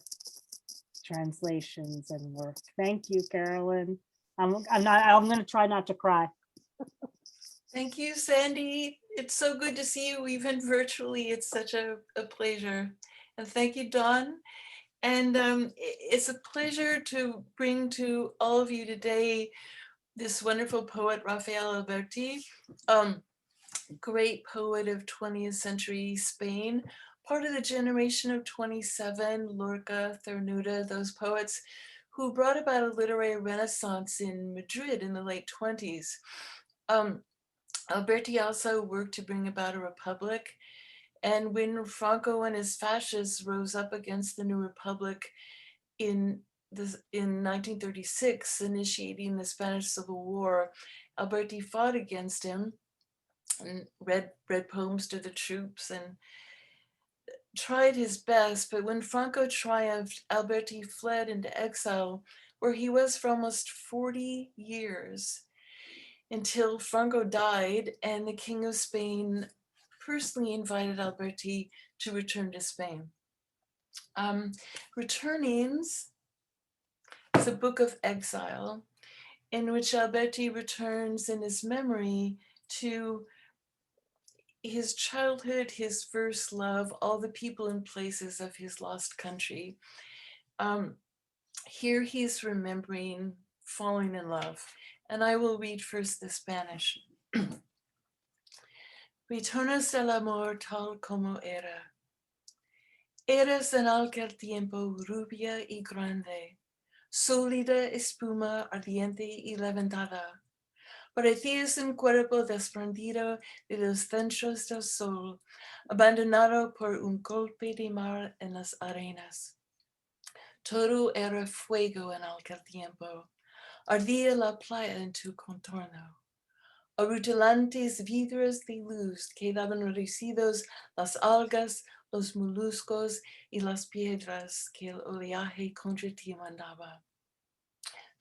translations and work. Thank you, Carolyn. I'm going to try not to cry. Thank you, Sandy. It's so good to see you even virtually. It's such a pleasure. And thank you, Dawn. And it's a pleasure to bring to all of you today this wonderful poet, Rafael Alberti, great poet of 20th century Spain, part of the generation of 27, Lorca, Cernuda, those poets who brought about a literary renaissance in Madrid in the late 20s. Alberti also worked to bring about a republic. And when Franco and his fascists rose up against the new republic in 1936, initiating the Spanish Civil War, Alberti fought against him and read poems to the troops and tried his best. But when Franco triumphed, Alberti fled into exile, where he was for almost 40 years, until Franco died and the King of Spain personally invited Alberti to return to Spain. Returnings is a book of exile in which Alberti returns in his memory to his childhood, his first love, all the people and places of his lost country. Here he's remembering falling in love. And I will read first the Spanish. Retornas del amor tal como era. Eras en aquel tiempo rubia y grande, sólida espuma ardiente y levantada. Parecías un cuerpo desprendido de los centros del sol, abandonado por un golpe de mar en las arenas. Todo era fuego en aquel tiempo. Ardía la playa en tu contorno. A rutilantes vidrios de luz quedaban reducidos las algas, los moluscos y las piedras que el oleaje contra ti mandaba.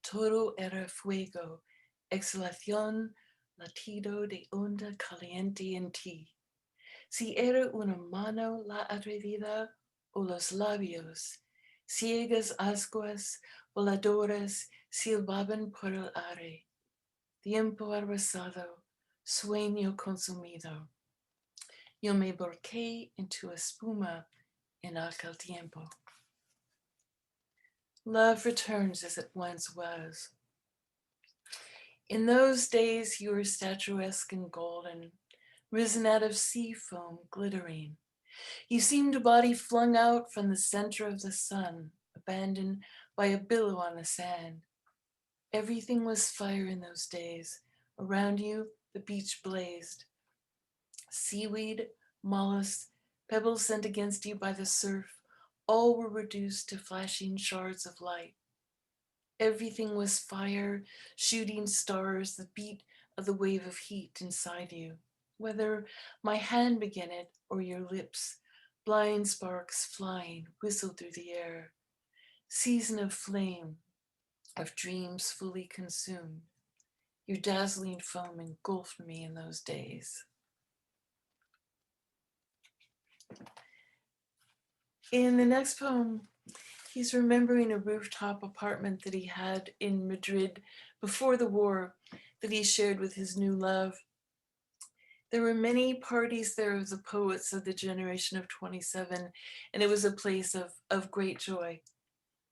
Todo era fuego, exhalación, latido de onda caliente en ti. Si era una mano la atrevida o los labios, ciegas ascuas voladoras silbaban por el aire. Tiempo arrasado, sueño consumido. Yo me volqué en tu espuma en aquel tiempo. Love returns as it once was. In those days you were statuesque and golden, risen out of sea foam glittering. You seemed a body flung out from the center of the sun, abandoned by a billow on the sand. Everything was fire in those days. Around you, the beach blazed. Seaweed, mollusks, pebbles sent against you by the surf, all were reduced to flashing shards of light. Everything was fire, shooting stars, the beat of the wave of heat inside you. Whether my hand began it or your lips, blind sparks flying, whistle through the air. Season of flame, of dreams fully consumed. Your dazzling foam engulfed me in those days. In the next poem, he's remembering a rooftop apartment that he had in Madrid before the war that he shared with his new love. There were many parties there of the poets of the generation of 27, and it was a place of great joy.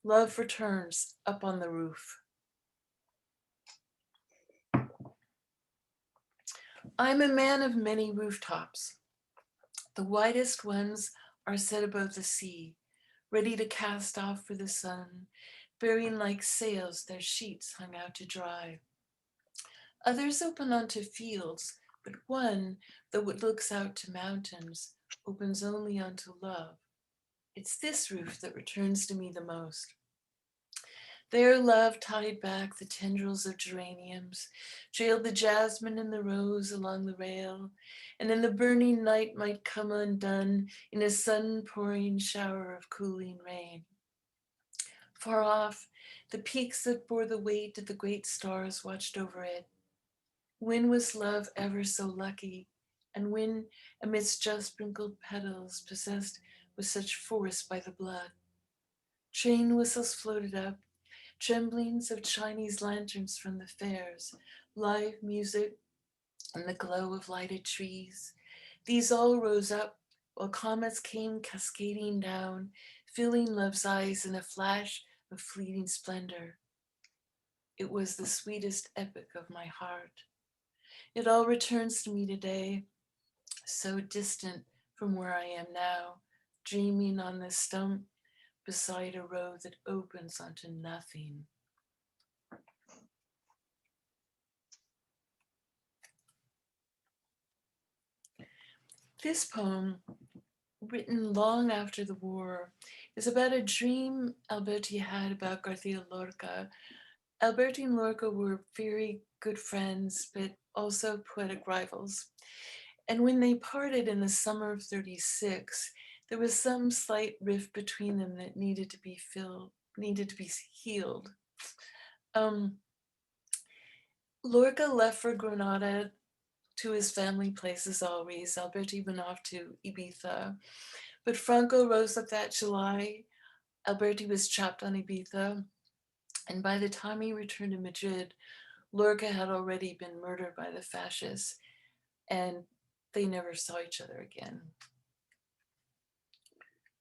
Love returns up on the roof. I'm a man of many rooftops. The widest ones are set above the sea, ready to cast off for the sun, bearing like sails their sheets hung out to dry. Others open onto fields, but one, though it looks out to mountains, opens only onto love. It's this roof that returns to me the most. There love tied back the tendrils of geraniums, trailed the jasmine and the rose along the rail, and in the burning night might come undone in a sun-pouring shower of cooling rain. Far off, the peaks that bore the weight of the great stars watched over it. When was love ever so lucky, and when, amidst just sprinkled petals, possessed with such force by the blood? Train whistles floated up, tremblings of Chinese lanterns from the fairs, live music, and the glow of lighted trees. These all rose up while comets came cascading down, filling love's eyes in a flash of fleeting splendor. It was the sweetest epic of my heart. It all returns to me today, so distant from where I am now, dreaming on this stump beside a road that opens onto nothing. This poem, written long after the war, is about a dream Alberti had about García Lorca. Alberti and Lorca were very good friends, but also poetic rivals. And when they parted in the summer of 36, there was some slight rift between them that needed to be healed. Lorca left for Granada to his family place as always. Alberti went off to Ibiza. But Franco rose up that July. Alberti was trapped on Ibiza. And by the time he returned to Madrid, Lorca had already been murdered by the fascists, and they never saw each other again.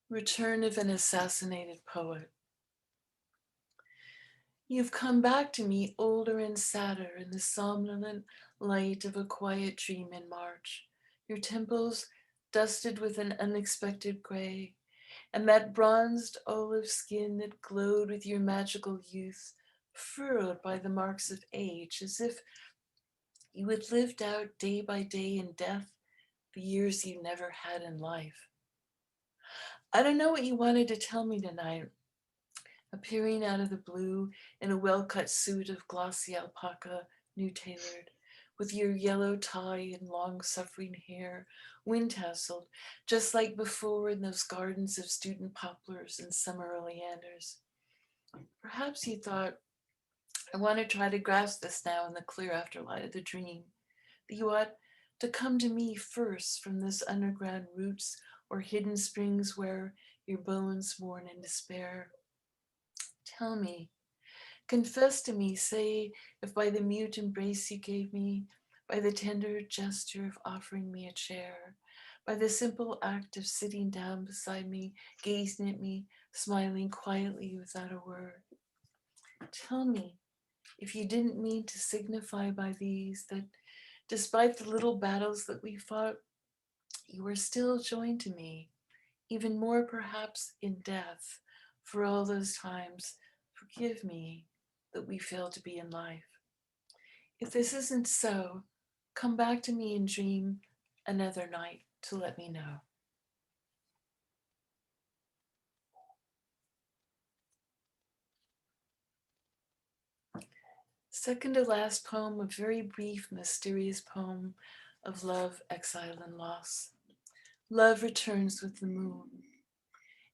Return of an assassinated poet. You've come back to me older and sadder in the somnolent light of a quiet dream in March. Your temples dusted with an unexpected gray, and that bronzed olive skin that glowed with your magical youth, furrowed by the marks of age, as if you had lived out day by day in death the years you never had in life. I don't know what you wanted to tell me tonight. Appearing out of the blue in a well-cut suit of glossy alpaca, new tailored, with your yellow tie and long-suffering hair, wind-tasseled, just like before in those gardens of student poplars and summer oleanders. Perhaps you thought, I want to try to grasp this now in the clear afterlight of the dream, that you ought to come to me first from those underground roots or hidden springs where your bones mourn in despair. Tell me, confess to me, say if by the mute embrace you gave me, by the tender gesture of offering me a chair, by the simple act of sitting down beside me, gazing at me, smiling quietly without a word. Tell me if you didn't mean to signify by these that despite the little battles that we fought, you were still joined to me, even more perhaps in death, for all those times. Forgive me that we failed to be in life. If this isn't so, come back to me and dream another night to let me know. Second to last poem, a very brief, mysterious poem of love, exile, and loss. Love returns with the moon.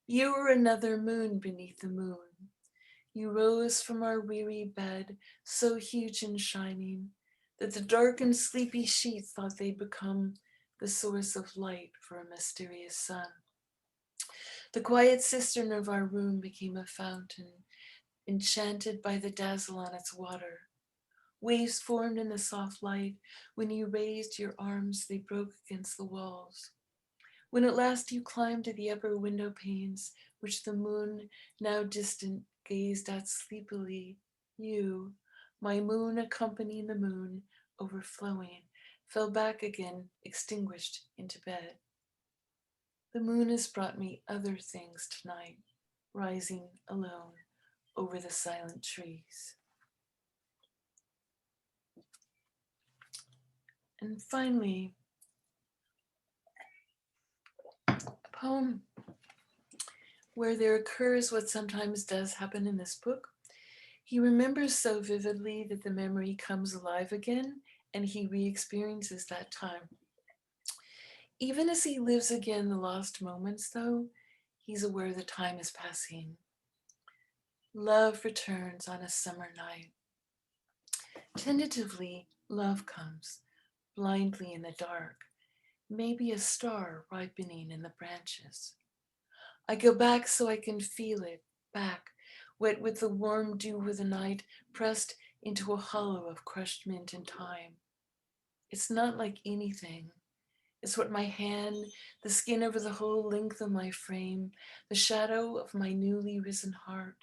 You were another moon beneath the moon. You rose from our weary bed, so huge and shining, that the dark and sleepy sheets thought they'd become the source of light for a mysterious sun. The quiet cistern of our room became a fountain, enchanted by the dazzle on its water. Waves formed in the soft light. When you raised your arms, they broke against the walls. When at last you climbed to the upper window panes, which the moon, now distant, gazed at sleepily, you, my moon accompanying the moon, overflowing, fell back again, extinguished, into bed. The moon has brought me other things tonight, rising alone over the silent trees. And finally, a poem where there occurs what sometimes does happen in this book. He remembers so vividly that the memory comes alive again, and he re-experiences that time. Even as he lives again the lost moments, though, he's aware the time is passing. Love returns on a summer night. Tentatively, love comes, blindly in the dark, maybe a star ripening in the branches. I go back so I can feel it, back, wet with the warm dew of the night, pressed into a hollow of crushed mint and thyme. It's not like anything. It's what my hand, the skin over the whole length of my frame, the shadow of my newly risen heart,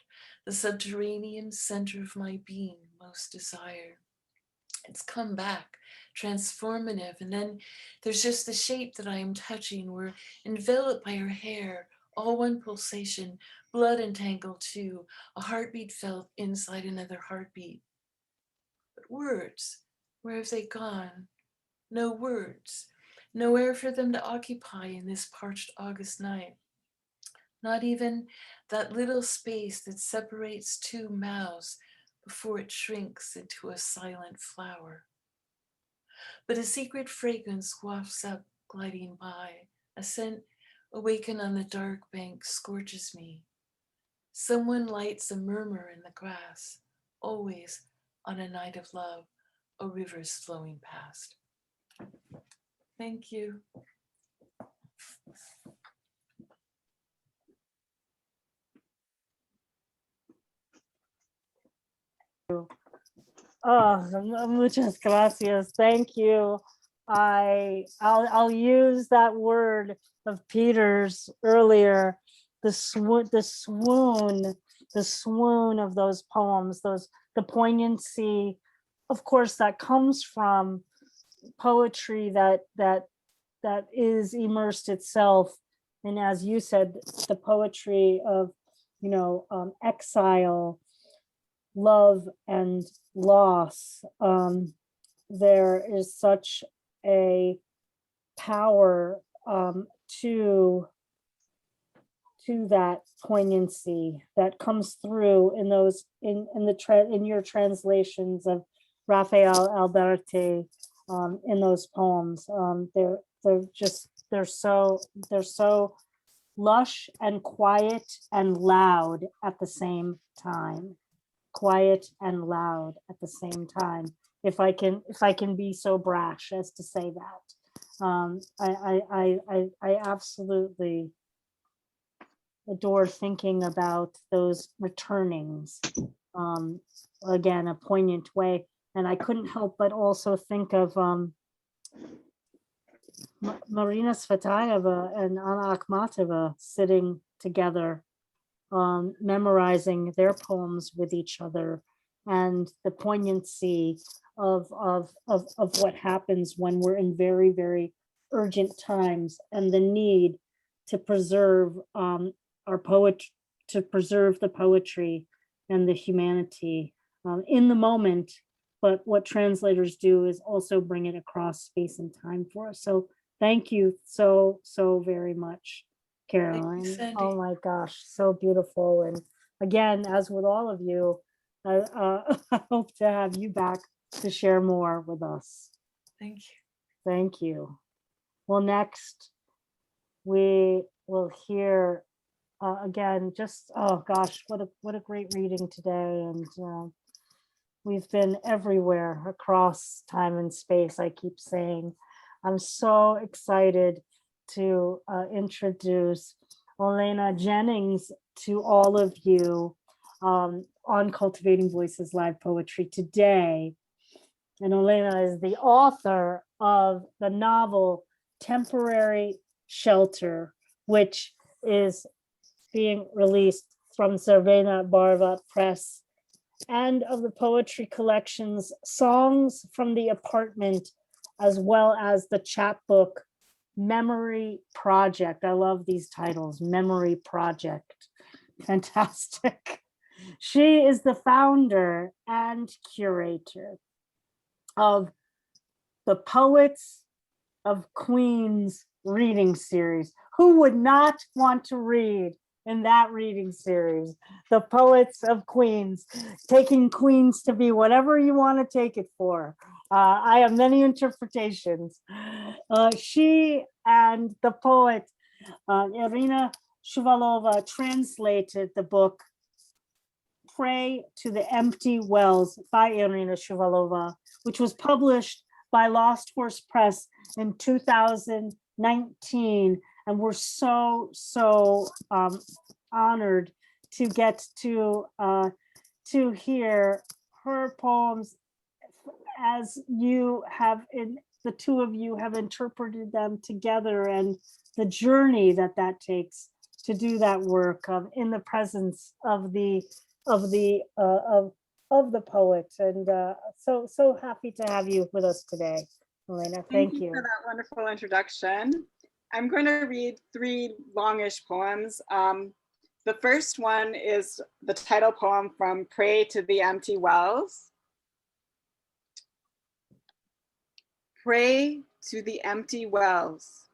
the subterranean center of my being most desire. It's come back, transformative, and then there's just the shape that I am touching. We're enveloped by her hair, all one pulsation, blood entangled too, a heartbeat felt inside another heartbeat. But words, where have they gone? No words, nowhere for them to occupy in this parched August night. Not even that little space that separates two mouths before it shrinks into a silent flower. But a secret fragrance wafts up, gliding by, a scent awakened on the dark bank scorches me. Someone lights a murmur in the grass, always on a night of love, a river's flowing past. Thank you. Oh, muchas gracias. Thank you. I'll use that word of Peter's earlier, the swoon of those poems, the poignancy, of course, that comes from poetry that is immersed itself. And as you said, the poetry of, exile, love and loss. There is such a power to that poignancy that comes through in those in your translations of Rafael Alberti in those poems. They're so lush and quiet and loud at the same time. Quiet and loud at the same time. If I can be so brash as to say that, I absolutely adore thinking about those returnings. Again, a poignant way, and I couldn't help but also think of Marina Tsvetaeva and Anna Akhmatova sitting together, memorizing their poems with each other, and the poignancy of what happens when we're in very, very urgent times, and the need to preserve to preserve the poetry and the humanity in the moment. But what translators do is also bring it across space and time for us. So thank you so very much, Carolyn. Oh my gosh, so beautiful. And again, as with all of you, I hope to have you back to share more with us. Thank you. Thank you. Well, next, we will hear again, just, oh gosh, what a great reading today. And we've been everywhere across time and space, I keep saying. I'm so excited to introduce Olena Jennings to all of you on Cultivating Voices Live Poetry today. And Olena is the author of the novel Temporary Shelter, which is being released from Cervena Barva Press, and of the poetry collections Songs from the Apartment, as well as the chapbook Memory Project. I love these titles, Memory Project. Fantastic. She is the founder and curator of the Poets of Queens reading series. Who would not want to read in that reading series? The Poets of Queens, taking Queens to be whatever you want to take it for. I have many interpretations. She and the poet Irina Shuvalova translated the book Pray to the Empty Wells by Irina Shuvalova, which was published by Lost Horse Press in 2019. And we're so honored to get to hear her poems as you have, the two of you have interpreted them together, and the journey that takes to do that work in the presence of the poet. And so happy to have you with us today, Olena. Thank you for that wonderful introduction. I'm going to read 3 longish poems. The first one is the title poem from Pray to the Empty Wells. Pray to the empty wells.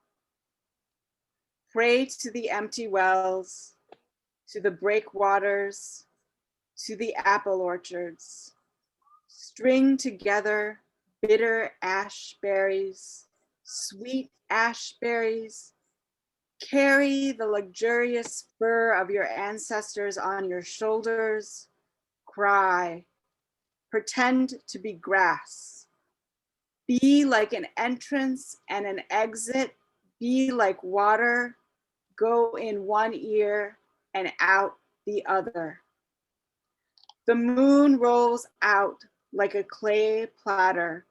Pray to the empty wells, to the breakwaters, to the apple orchards. String together bitter ash berries, sweet ash berries. Carry the luxurious fur of your ancestors on your shoulders. Cry. Pretend to be grass. Be like an entrance and an exit. Be like water. Go in one ear and out the other. The moon rolls out like a clay platter.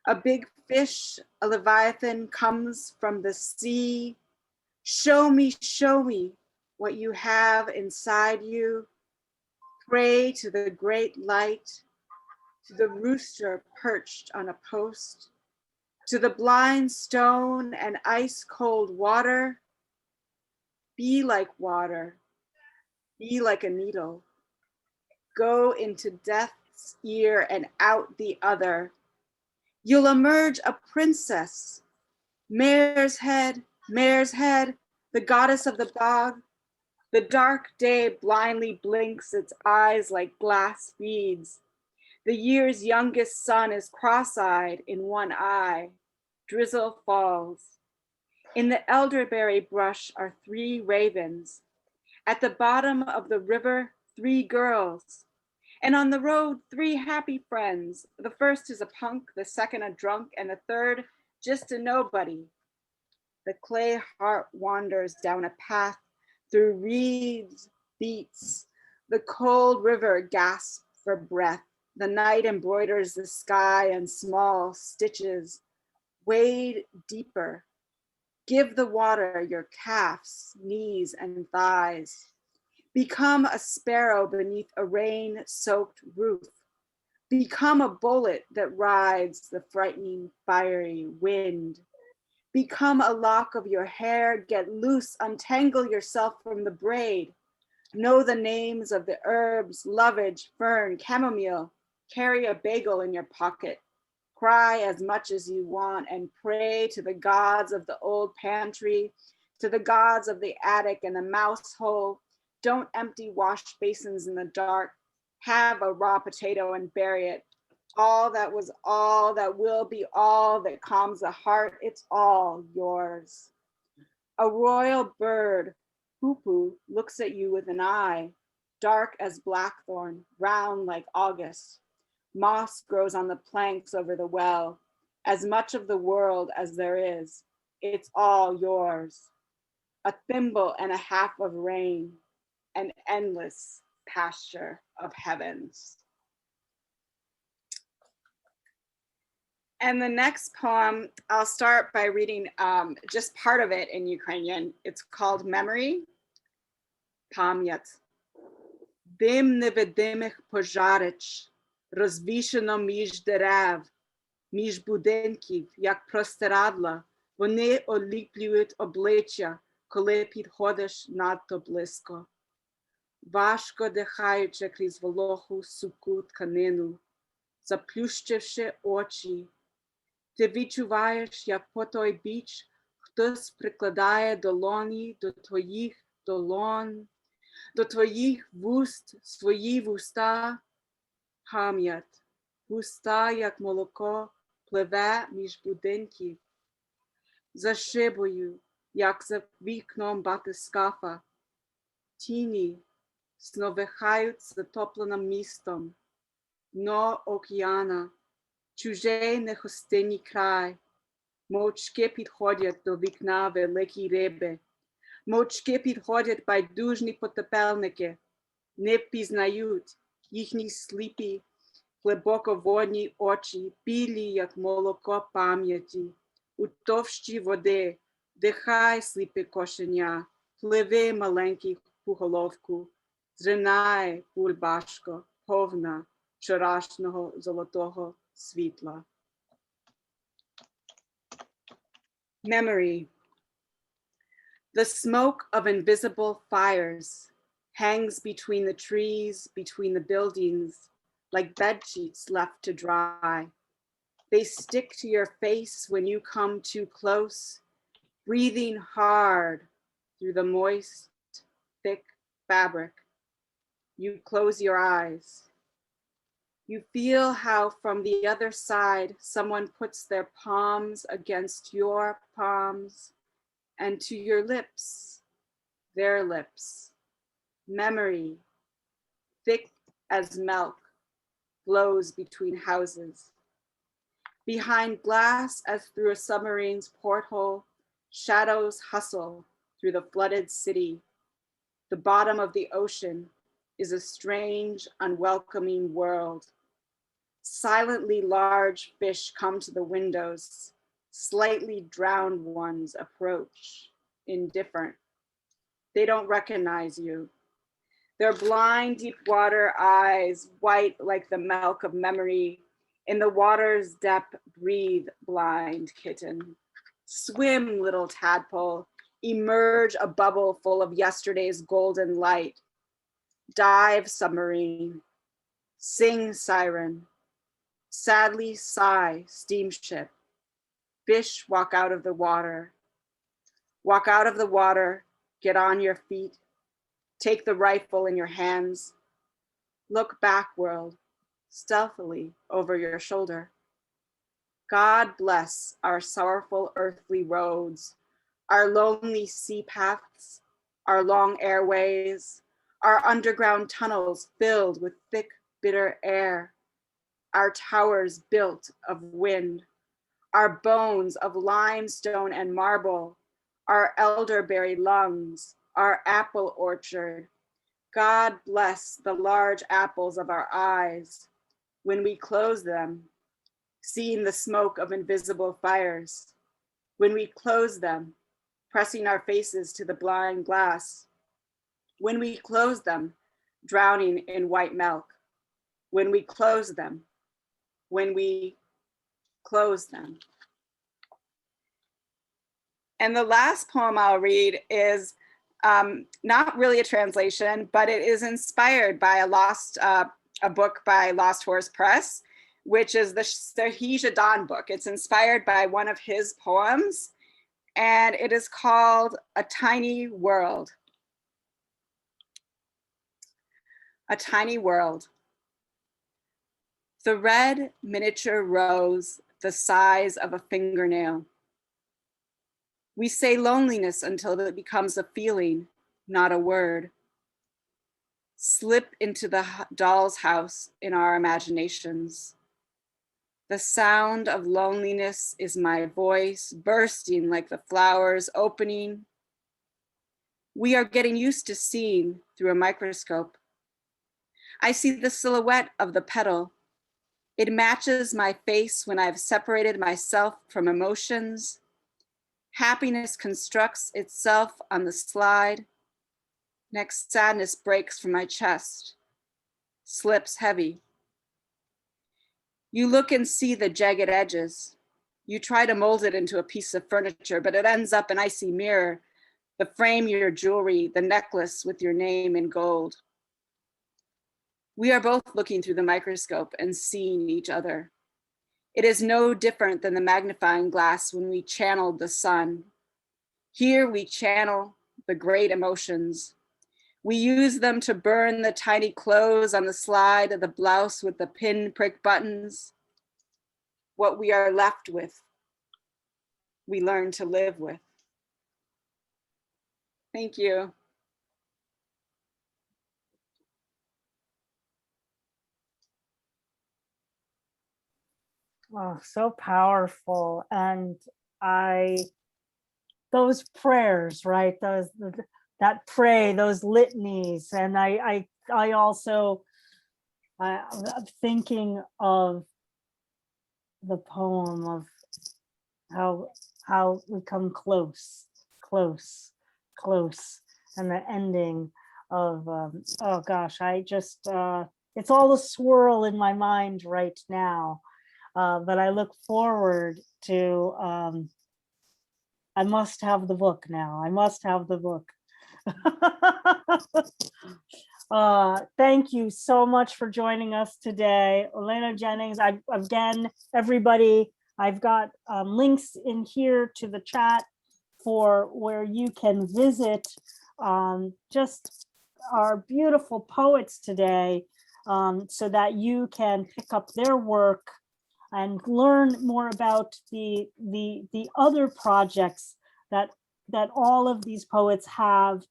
A big fish, a leviathan, comes from the sea. Show me what you have inside you. Pray to the great light, to the rooster perched on a post, to the blind stone and ice cold water. Be like water, be like a needle. Go into death's ear and out the other. You'll emerge a princess. Mare's head, the goddess of the bog. The dark day blindly blinks its eyes like glass beads. The year's youngest son is cross-eyed in one eye. Drizzle falls. In the elderberry brush are 3 ravens. At the bottom of the river, 3 girls. And on the road, 3 happy friends. The first is a punk, the second a drunk, and the third just a nobody. The clay heart wanders down a path through reeds, beats. The cold river gasps for breath. The night embroiders the sky in small stitches. Wade deeper. Give the water your calves, knees, and thighs. Become a sparrow beneath a rain-soaked roof. Become a bullet that rides the frightening, fiery wind. Become a lock of your hair, get loose, untangle yourself from the braid. Know the names of the herbs, lovage, fern, chamomile. Carry a bagel in your pocket. Cry as much as you want and pray to the gods of the old pantry, to the gods of the attic and the mouse hole. Don't empty wash basins in the dark. Have a raw potato and bury it. All that was all that will be all that calms the heart. It's all yours. A royal bird, Pupu, looks at you with an eye, dark as blackthorn, round like August. Moss grows on the planks over the well, as much of the world as there is. It's all yours. A thimble and a half of rain, an endless pasture of heavens. And the next poem, I'll start by reading just part of it in Ukrainian. It's called Memory. Pam'yat. Дим невидимих пожарич, розвішено між дерев, між будинків, як простирадла, вони оліплюють обличчя, коли підходиш надто близько. Важко дихаючи крізь вологу суху тканину, заплющивши очі, ти відчуваєш, як по той біч хтось прикладає долоні до твоїх долонь, до твоїх вуст, свої вуста, пам'ять, вуста, як молоко, пливе між будинків. За шибою, як за вікном батискафа, тіні сновихають затопленим містом, дно океана, чужий нехостинний край, мовчки підходять до вікна великі риби, мовчки підходять байдужні потопельники, не впізнають їхні сліпі, глибоководні очі, білі, як молоко пам'яті, у товщі води, дихай, сліпе кошеня, пливи, маленький пуголовку, зринай, бульбашко, повна вчорашнього золотого світла. Memory. The smoke of invisible fires hangs between the trees, between the buildings, like bed sheets left to dry. They stick to your face when you come too close, breathing hard through the moist, thick fabric. You close your eyes. You feel how from the other side, someone puts their palms against your palms and to your lips, their lips. Memory, thick as milk, flows between houses. Behind glass as through a submarine's porthole, shadows hustle through the flooded city. The bottom of the ocean is a strange, unwelcoming world. Silently large fish come to the windows. Slightly drowned ones approach, indifferent. They don't recognize you. Their blind, deep water eyes, white like the milk of memory, in the water's depth, breathe, blind kitten. Swim, little tadpole, emerge a bubble full of yesterday's golden light. Dive, submarine, sing, siren, sadly sigh, steamship. Fish walk out of the water. Walk out of the water, get on your feet, take the rifle in your hands, look back, world, stealthily over your shoulder. God bless our sorrowful earthly roads, our lonely sea paths, our long airways, our underground tunnels filled with thick, bitter air, our towers built of wind, our bones of limestone and marble, our elderberry lungs, our apple orchard. God bless the large apples of our eyes when we close them, seeing the smoke of invisible fires. When we close them, pressing our faces to the blind glass. When we close them, drowning in white milk. When we close them, when we close them. And the last poem I'll read is not really a translation, but it is inspired by a book by Lost Horse Press, which is the Sinha Dawn book. It's inspired by one of his poems, and it is called A Tiny World. A Tiny World. The red miniature rose the size of a fingernail. We say loneliness until it becomes a feeling, not a word. Slip into the doll's house in our imaginations. The sound of loneliness is my voice bursting like the flowers opening. We are getting used to seeing through a microscope. I see the silhouette of the petal. It matches my face when I've separated myself from emotions. Happiness constructs itself on the slide. Next, sadness breaks from my chest, slips heavy. You look and see the jagged edges. You try to mold it into a piece of furniture, but it ends up an icy mirror, the frame your jewelry, the necklace with your name in gold. We are both looking through the microscope and seeing each other. It is no different than the magnifying glass when we channeled the sun. Here we channel the great emotions. We use them to burn the tiny clothes on the slide of the blouse with the pinprick buttons. What we are left with, we learn to live with. Thank you. Oh, so powerful. And those prayers, right? That pray, those litanies. And I'm thinking of the poem of how we come close, and the ending of, oh gosh, it's all a swirl in my mind right now. But I look forward to, I must have the book now. I must have the book. Thank you so much for joining us today. Olena, Jennings, again, everybody, I've got links in here to the chat for where you can visit just our beautiful poets today, so that you can pick up their work and learn more about the other projects that all of these poets have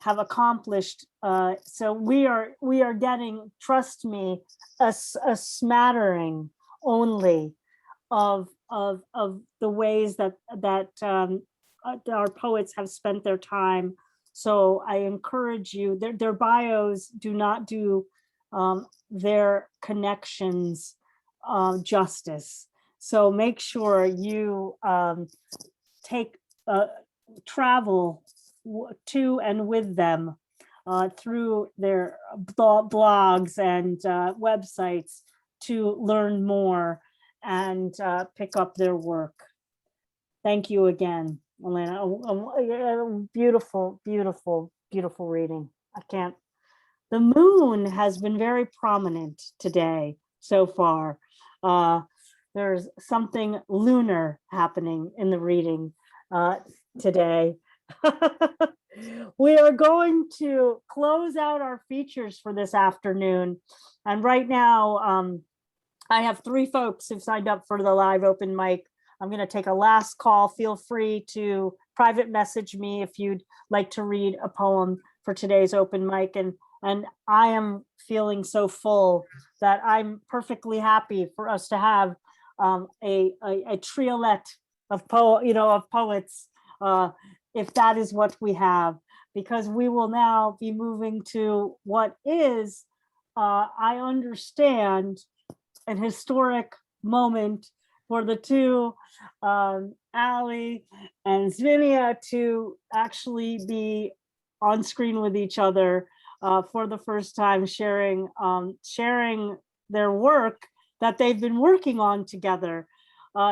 accomplished. So we are getting, trust me, a smattering only of the ways that our poets have spent their time. So I encourage you, their bios do not do their connections justice. So make sure you take travel to and with them through their blogs and websites to learn more and pick up their work. Thank you again, Olena. Beautiful, beautiful, beautiful reading. The moon has been very prominent today so far. There's something lunar happening in the reading today. We are going to close out our features for this afternoon. And right now, I have 3 folks who've signed up for the live open mic. I'm going to take a last call. Feel free to private message me if you'd like to read a poem for today's open mic. And I am feeling so full that I'm perfectly happy for us to have a triolet of poets, if that is what we have, because we will now be moving to what is, I understand, an historic moment for the two, Ali and Dzvinia, to actually be on screen with each other for the first time, sharing their work that they've been working on together.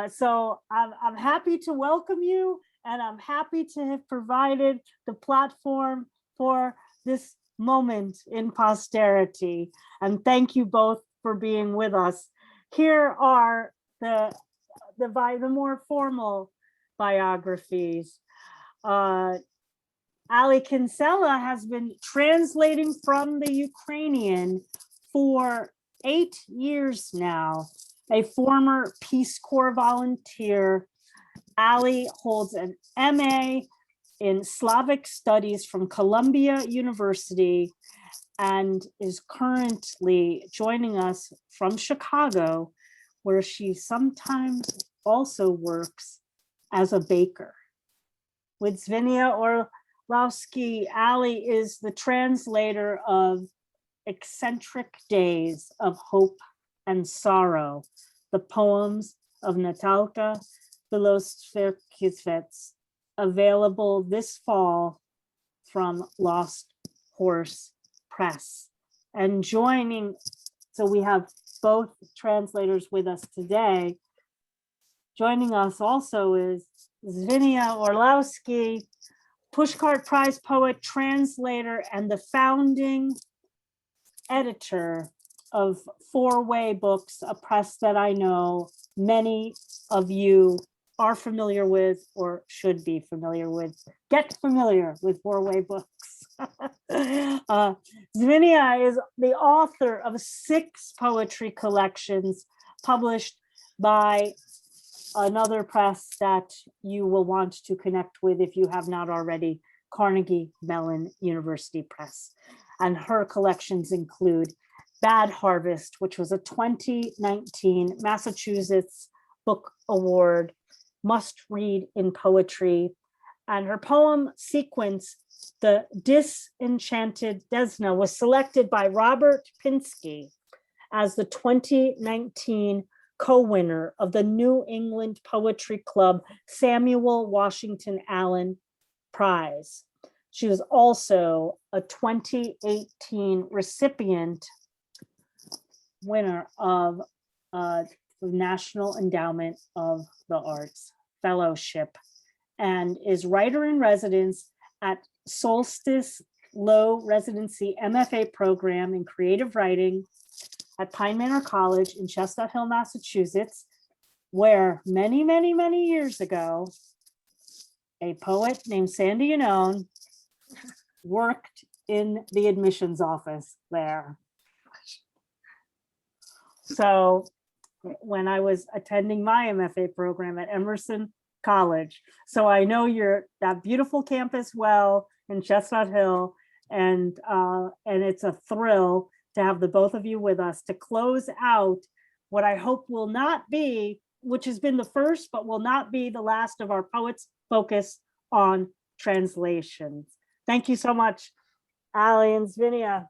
So I'm happy to welcome you, and I'm happy to have provided the platform for this moment in posterity. And thank you both for being with us. Here are the more formal biographies. Ali Kinsella has been translating from the Ukrainian for 8 years now, a former Peace Corps volunteer, Ali holds an MA in Slavic Studies from Columbia University and is currently joining us from Chicago, where she sometimes also works as a baker. With Dzvinia Orlowsky, Ali is the translator of Eccentric Days of Hope and Sorrow, the poems of Natalka Belosverkivets, available this fall from Lost Horse Press. And joining, so we have both translators with us today. Joining us also is Dzvinia Orlowsky, Pushcart Prize poet, translator, and the founding editor of Four Way Books, a press that I know many of you are familiar with or should be familiar with. Get familiar with Four Way Books. Dzvinia is the author of 6 poetry collections published by another press that you will want to connect with if you have not already, Carnegie Mellon University Press. And her collections include Bad Harvest, which was a 2019 Massachusetts Book Award must read in poetry, and her poem sequence, The Disenchanted Desna, was selected by Robert Pinsky as the 2019 co-winner of the New England Poetry Club Samuel Washington Allen Prize. She was also a 2018 recipient winner of the National Endowment of the Arts Fellowship and is writer in residence at Solstice Low Residency MFA program in creative writing at Pine Manor College in Chestnut Hill, Massachusetts, where many, many, many years ago, a poet named Sandy Yannone worked in the admissions office there. So when I was attending my MFA program at Emerson College, so I know that beautiful campus well in Chestnut Hill, and it's a thrill to have the both of you with us to close out what I hope will not be, which has been the first, but will not be the last of our Poets Focus on Translations. Thank you so much, Ali and Dzvinia.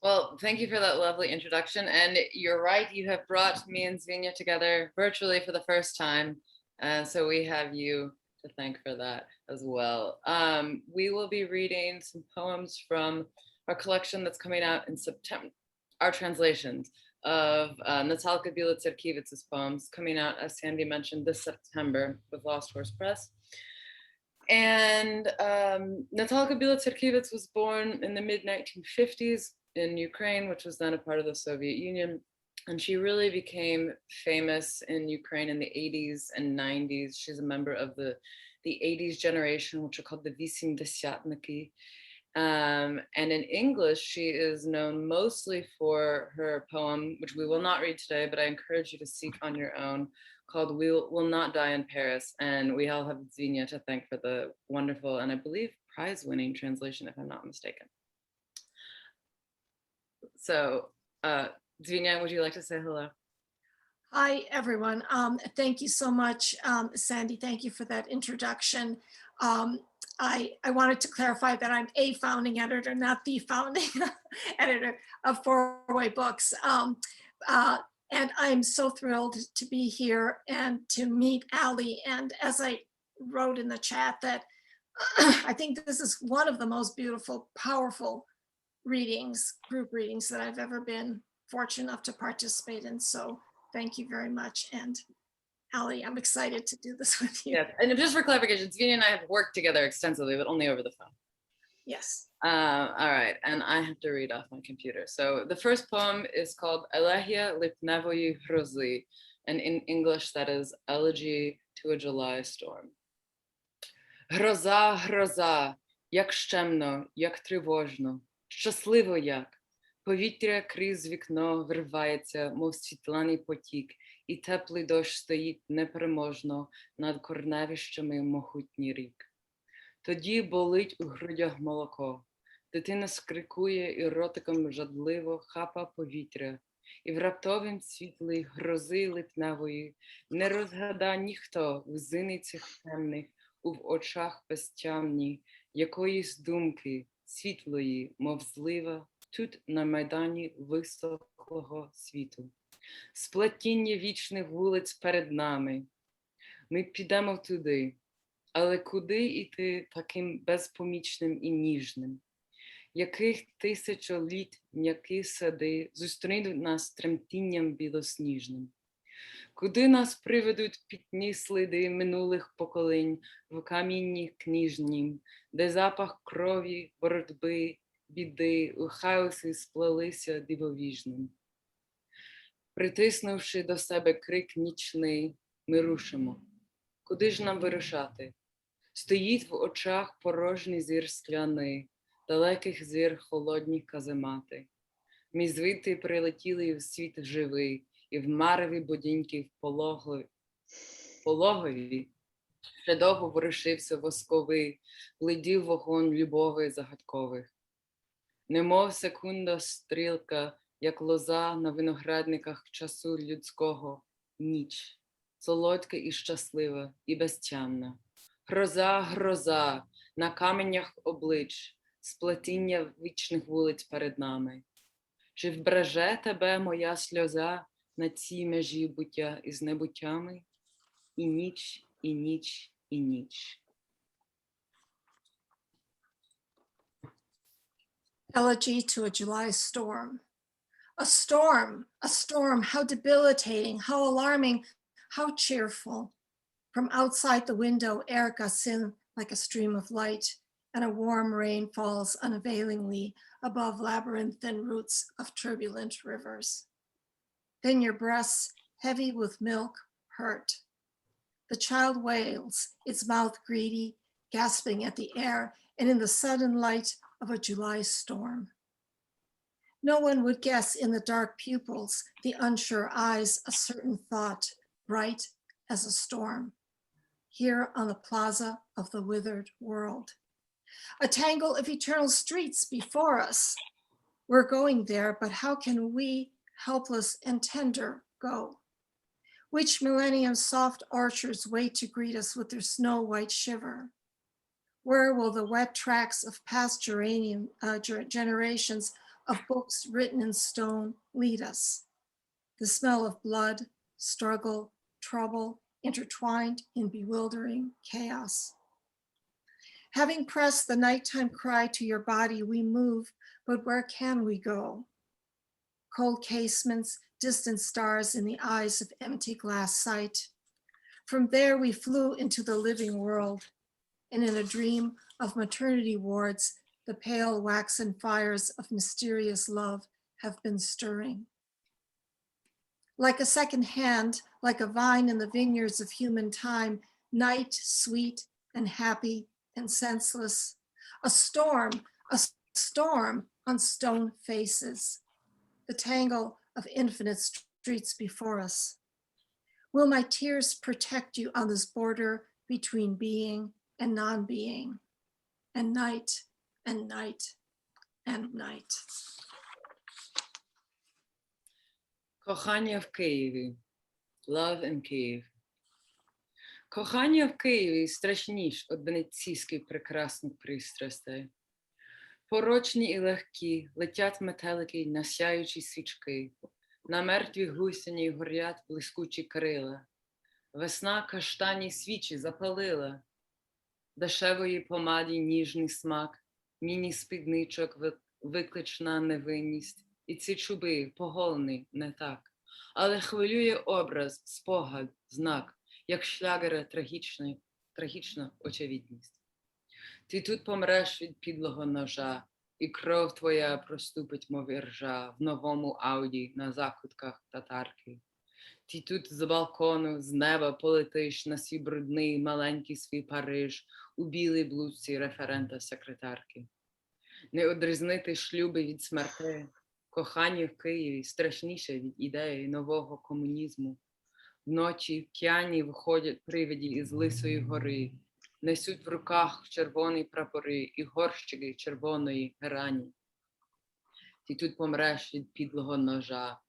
Well, thank you for that lovely introduction. And you're right, you have brought me and Dzvinia together virtually for the first time. So we have you to thank for that as well. We will be reading some poems from our collection that's coming out in September, our translations of Natalka Belosverkivets' poems coming out, as Sandy mentioned, this September with Lost Horse Press. And Natalka Belosverkivets was born in the mid-1950s in Ukraine, which was then a part of the Soviet Union. And she really became famous in Ukraine in the 80s and 90s. She's a member of the 80s generation, which are called the Visimdesiatniki. And in English, she is known mostly for her poem, which we will not read today, but I encourage you to seek on your own, called We'll Not Die in Paris. And we all have Dzvinia to thank for the wonderful and I believe prize-winning translation, if I'm not mistaken. So Dzvinia, would you like to say hello? Hi, everyone. Thank you so much, Sandy. Thank you for that introduction. I wanted to clarify that I'm a founding editor, not the founding editor of Four Way Books. And I'm so thrilled to be here and to meet Ali. And as I wrote in the chat, that I think this is one of the most beautiful, powerful readings, group readings that I've ever been fortunate enough to participate in. So thank you very much. And Ali, I'm excited to do this with you. Yeah, and just for clarification, Dzvinia and I have worked together extensively, but only over the phone. Yes. All right, and I have to read off my computer. So the first poem is called Elegia Lipnevої Грози, and in English that is Elegy to a July Storm. Гроза, гроза, як щемно, як тривожно, щасливо як, Повітря крізь вікно вирвається, мов світляний потік, і теплий дощ стоїть непереможно над корневищами могутній рік. Тоді болить у грудях молоко, дитина скрикує і ротиком жадливо хапа повітря, і в раптовім світлі грози липневої не розгада ніхто в зиницях темних, в очах безтямні, якоїсь думки світлої, мов злива, тут на майдані висохлого світу. Сплетіння вічних вулиць перед нами. Ми підемо туди, але куди йти таким безпомічним і ніжним? Яких тисячоліть м'які сади зустрінуть нас тремтінням білосніжним? Куди нас приведуть пітні сліди минулих поколінь в камінні книжні, де запах крові, боротьби, біди у хаосі сплелися дивовіжним? Притиснувши до себе крик нічний, ми рушимо. Куди ж нам вирушати? Стоїть в очах порожній зір скляний, далеких зір холодні каземати. Ми звідти прилетіли в світ живий, і в мареві будинків пологові ще довго ворушився восковий, блидів вогонь любові загадкових. Немов секунда стрілка, як лоза на виноградниках часу людського, ніч, солодка і щаслива, і безтямна. Гроза, гроза, на каменях облич, сплетіння вічних вулиць перед нами. Чи вбереже тебе моя сльоза на цій межі буття із небуттями? І ніч, і ніч, і ніч. Elegy to a July storm. A storm, how debilitating, how alarming, how cheerful. From outside the window, air gusts in like a stream of light, and a warm rain falls unavailingly above labyrinthine roots of turbulent rivers. Then your breasts, heavy with milk, hurt. The child wails, its mouth greedy, gasping at the air, and in the sudden light of a July storm. No one would guess in the dark pupils, the unsure eyes, a certain thought, bright as a storm. Here on the plaza of the withered world. A tangle of eternal streets before us. We're going there, but how can we, helpless and tender, go? Which millennium's soft orchards wait to greet us with their snow-white shiver? Where will the wet tracks of past generations of books written in stone lead us? The smell of blood, struggle, trouble, intertwined in bewildering chaos. Having pressed the nighttime cry to your body, we move, but where can we go? Cold casements, distant stars in the eyes of empty glass sight. From there we flew into the living world, and in a dream of maternity wards, the pale waxen fires of mysterious love have been stirring. Like a second hand, like a vine in the vineyards of human time, night sweet and happy and senseless, a storm on stone faces, the tangle of infinite streets before us. Will my tears protect you on this border between being and non-being, and night and night and night? Кохання в Києві. Love in Kyiv. Кохання в Києві страшніш від венеційських прекрасних пристрастей. Порочні і легкі летять метелики на сяючі свічки, на мертвій гусяні горять блискучі крила. Весна каштані свічі запалила, дешевої помаді ніжний смак, міні-спідничок виклична невинність, і ці чуби поголені не так. Але хвилює образ, спогад, знак, як шлягера трагічна очевидність. Ти тут помреш від підлого ножа, і кров твоя проступить, мов іржа, в новому ауді на закутках татарки. Ти тут з балкону, з неба полетиш на свій брудний, маленький свій Париж, у білій блузці референта-секретарки. Не одрізнити шлюби від смертей, Кохання в Києві страшніше від ідеї нового комунізму. Вночі п'яні виходять привиді із Лисої гори, несуть в руках червоні прапори і горщики червоної герані. Ти тут помреш від підлого ножа,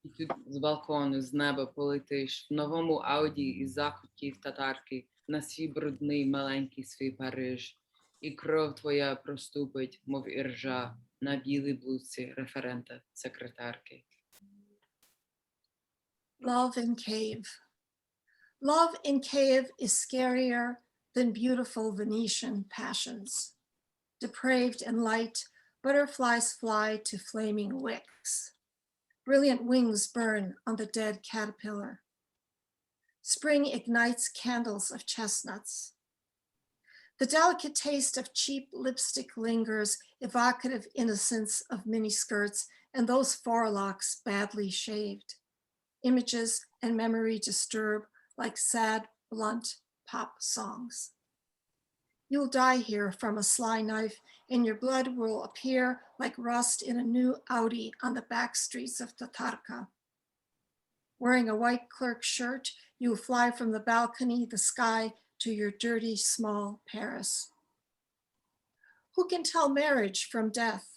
ти тут з балкону, з неба полетиш, в новому Ауді із закутків татарки, на свій брудний маленький свій Париж, і кров твоя проступить, мов іржа, на білій блузці референта-секретарки. Love in Cave. Love in Cave is scarier than beautiful Venetian passions. Depraved and light, butterflies fly to flaming wicks. Brilliant wings burn on the dead caterpillar. Spring ignites candles of chestnuts. The delicate taste of cheap lipstick lingers, evocative innocence of miniskirts and those forelocks badly shaved. Images and memory disturb like sad, blunt pop songs. You'll die here from a sly knife, and your blood will appear like rust in a new Audi on the back streets of Tatarka. Wearing a white clerk shirt, you will fly from the balcony, the sky, to your dirty, small Paris. Who can tell marriage from death?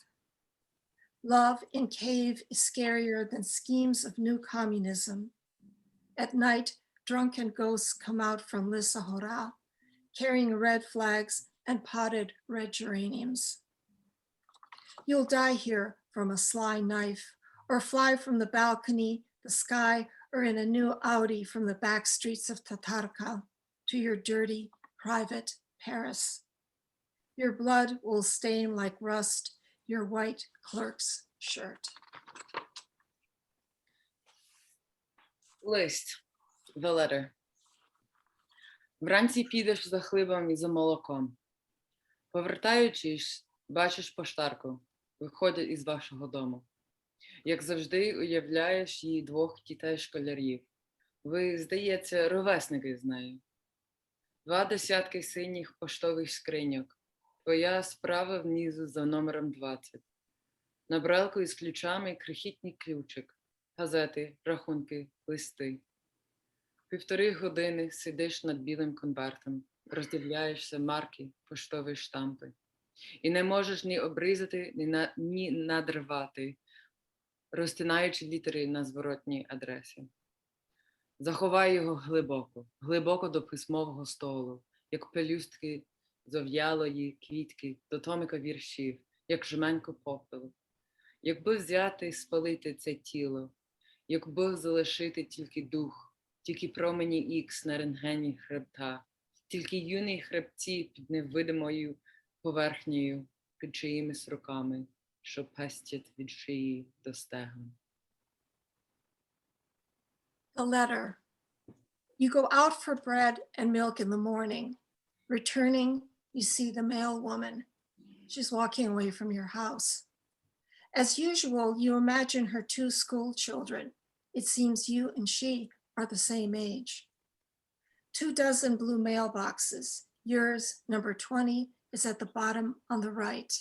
Love in Cave is scarier than schemes of new communism. At night, drunken ghosts come out from Lissa Hora, carrying red flags and potted red geraniums. You'll die here from a sly knife, or fly from the balcony, the sky, or in a new Audi from the back streets of Tatarka to your dirty, private Paris. Your blood will stain like rust your white clerk's shirt. Лист. The letter. Вранці підеш за хлібом і за молоком. Повертаючись, бачиш поштарку, виходять із вашого дому. Як завжди, уявляєш їй двох дітей-школярів. Ви, здається, ровесники з нею. 2 десятки синіх поштових скриньок. Твоя справа внизу за номером 20. На брелку із ключами крихітний ключик, газети, рахунки, листи. 1,5 години сидиш над білим конвертом, роздивляєшся марки, поштові штампи. І не можеш ні обрізати, ні надривати, розтинаючи літери на зворотній адресі. Заховай його глибоко, глибоко до письмового столу, як пелюстки зов'ялої квітки до томика віршів, як жменько попелу. Якби взяти і спалити це тіло, якби залишити тільки дух, тільки промені ікс на рентгені хребта, тільки юні хребці під невидимою поверхнею, під чиїмись руками, що пестять від шиї до стегон. The letter. You go out for bread and milk in the morning. Returning, you see the mail woman. She's walking away from your house. As usual, you imagine her 2 school children. It seems you and she are the same age. 2 dozen blue mailboxes. Yours, number 20, is at the bottom on the right.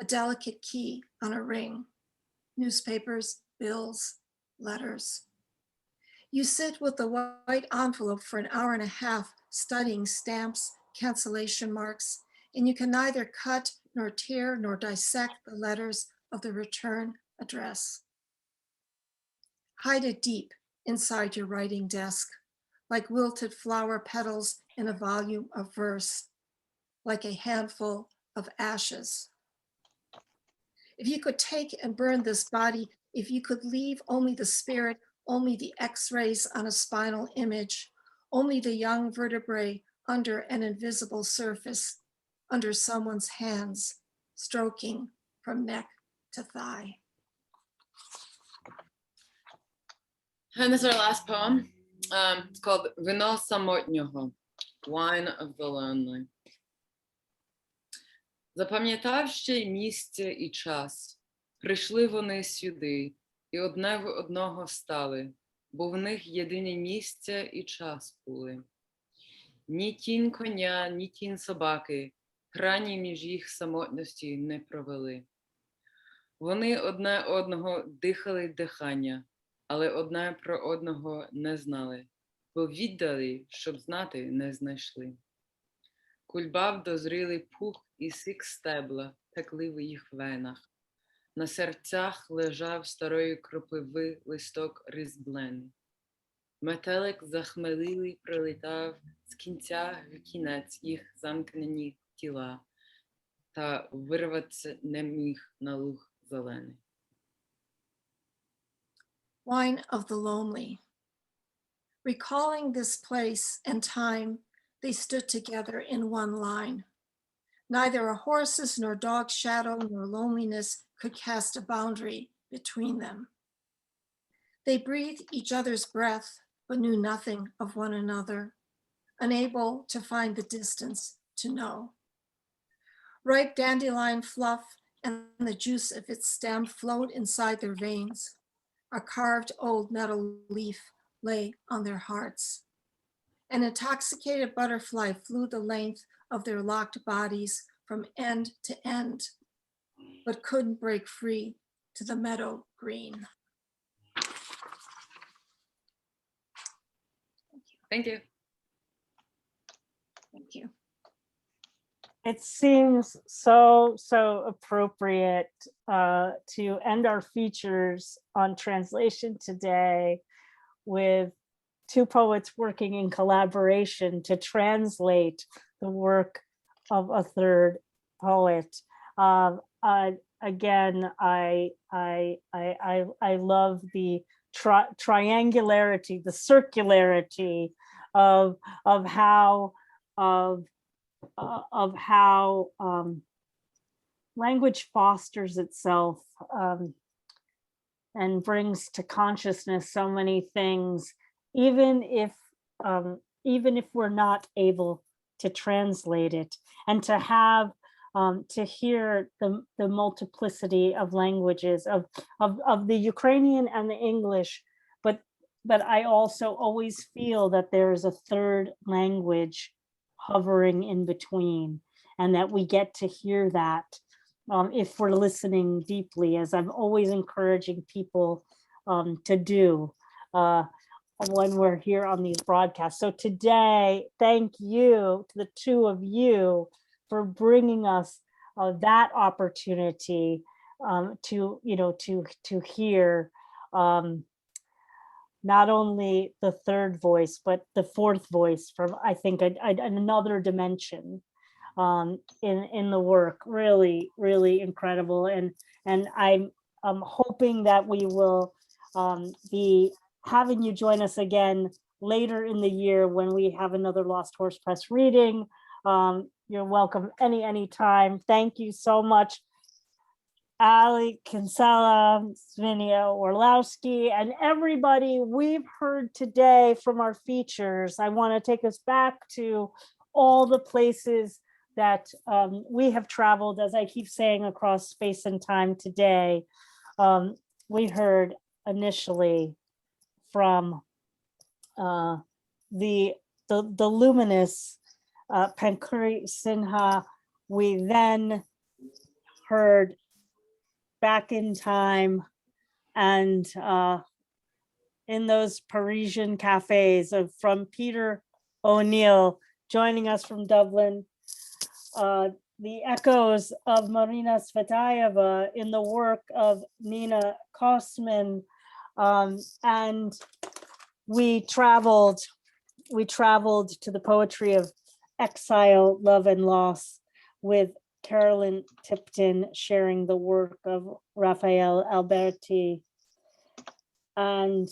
A delicate key on a ring. Newspapers, bills, letters. You sit with the white envelope for an hour and a half, studying stamps, cancellation marks, and you can neither cut nor tear nor dissect the letters of the return address. Hide it deep inside your writing desk, like wilted flower petals in a volume of verse, like a handful of ashes. If you could take and burn this body, if you could leave only the spirit, only the x-rays on a spinal image, only the young vertebrae under an invisible surface, under someone's hands, stroking from neck to thigh. And this is our last poem. It's called Вино самотнього, Wine of the Lonely. Запам'ятав ще місце і час. Прийшли вони сюди, і одне в одного стали, бо в них єдине місце і час були. Ні тінь коня, ні тінь собаки, грані між їх самотності не провели. Вони одне одного дихали дихання, але одне про одного не знали, бо віддали, щоб знати, не знайшли. Кульбав дозрілий пух і сік стебла текли в їх венах. На серцях лежав старої кропиви листок різблений. Метелик захмелілий прилітав з кінця в кінець їх замкнені тіла, та вирватися не міг на луг зелений. Wine of the lonely. Recalling this place and time, they stood together in one line. Neither a horse's nor dog's shadow nor loneliness could cast a boundary between them. They breathed each other's breath, but knew nothing of one another, unable to find the distance to know. Ripe dandelion fluff and the juice of its stem flowed inside their veins. A carved old metal leaf lay on their hearts. An intoxicated butterfly flew the length of their locked bodies from end to end, but couldn't break free to the meadow green. Thank you. Thank you. It seems so appropriate to end our features on translation today with two poets working in collaboration to translate the work of a third poet. Again, I love the triangularity, the circularity of how language fosters itself and brings to consciousness so many things, even if we're not able to translate it, and to have to hear the multiplicity of languages of the Ukrainian and the English, but I also always feel that there is a third language hovering in between, and that we get to hear that if we're listening deeply, as I'm always encouraging people to do when we're here on these broadcasts. So today, thank you to the two of you for bringing us that opportunity to hear not only the third voice, but the fourth voice from, I think, another dimension in the work. Really, really incredible. And I'm hoping that we will be having you join us again later in the year when we have another Lost Horse Press reading. You're welcome any time. Thank you so much, Ali, Kinsella, Dzvinia, Orlowsky, and everybody we've heard today from our features. I want to take us back to all the places that we have traveled, as I keep saying, across space and time today. We heard initially from the luminous Pankhuri Sinha. We then heard Back in Time, and in those Parisian cafes from Peter O'Neill, joining us from Dublin, the echoes of Marina Tsvetaeva in the work of Nina Kossman, and we traveled to the poetry of exile, love, and loss with Carolyn Tipton sharing the work of Raphael Alberti. And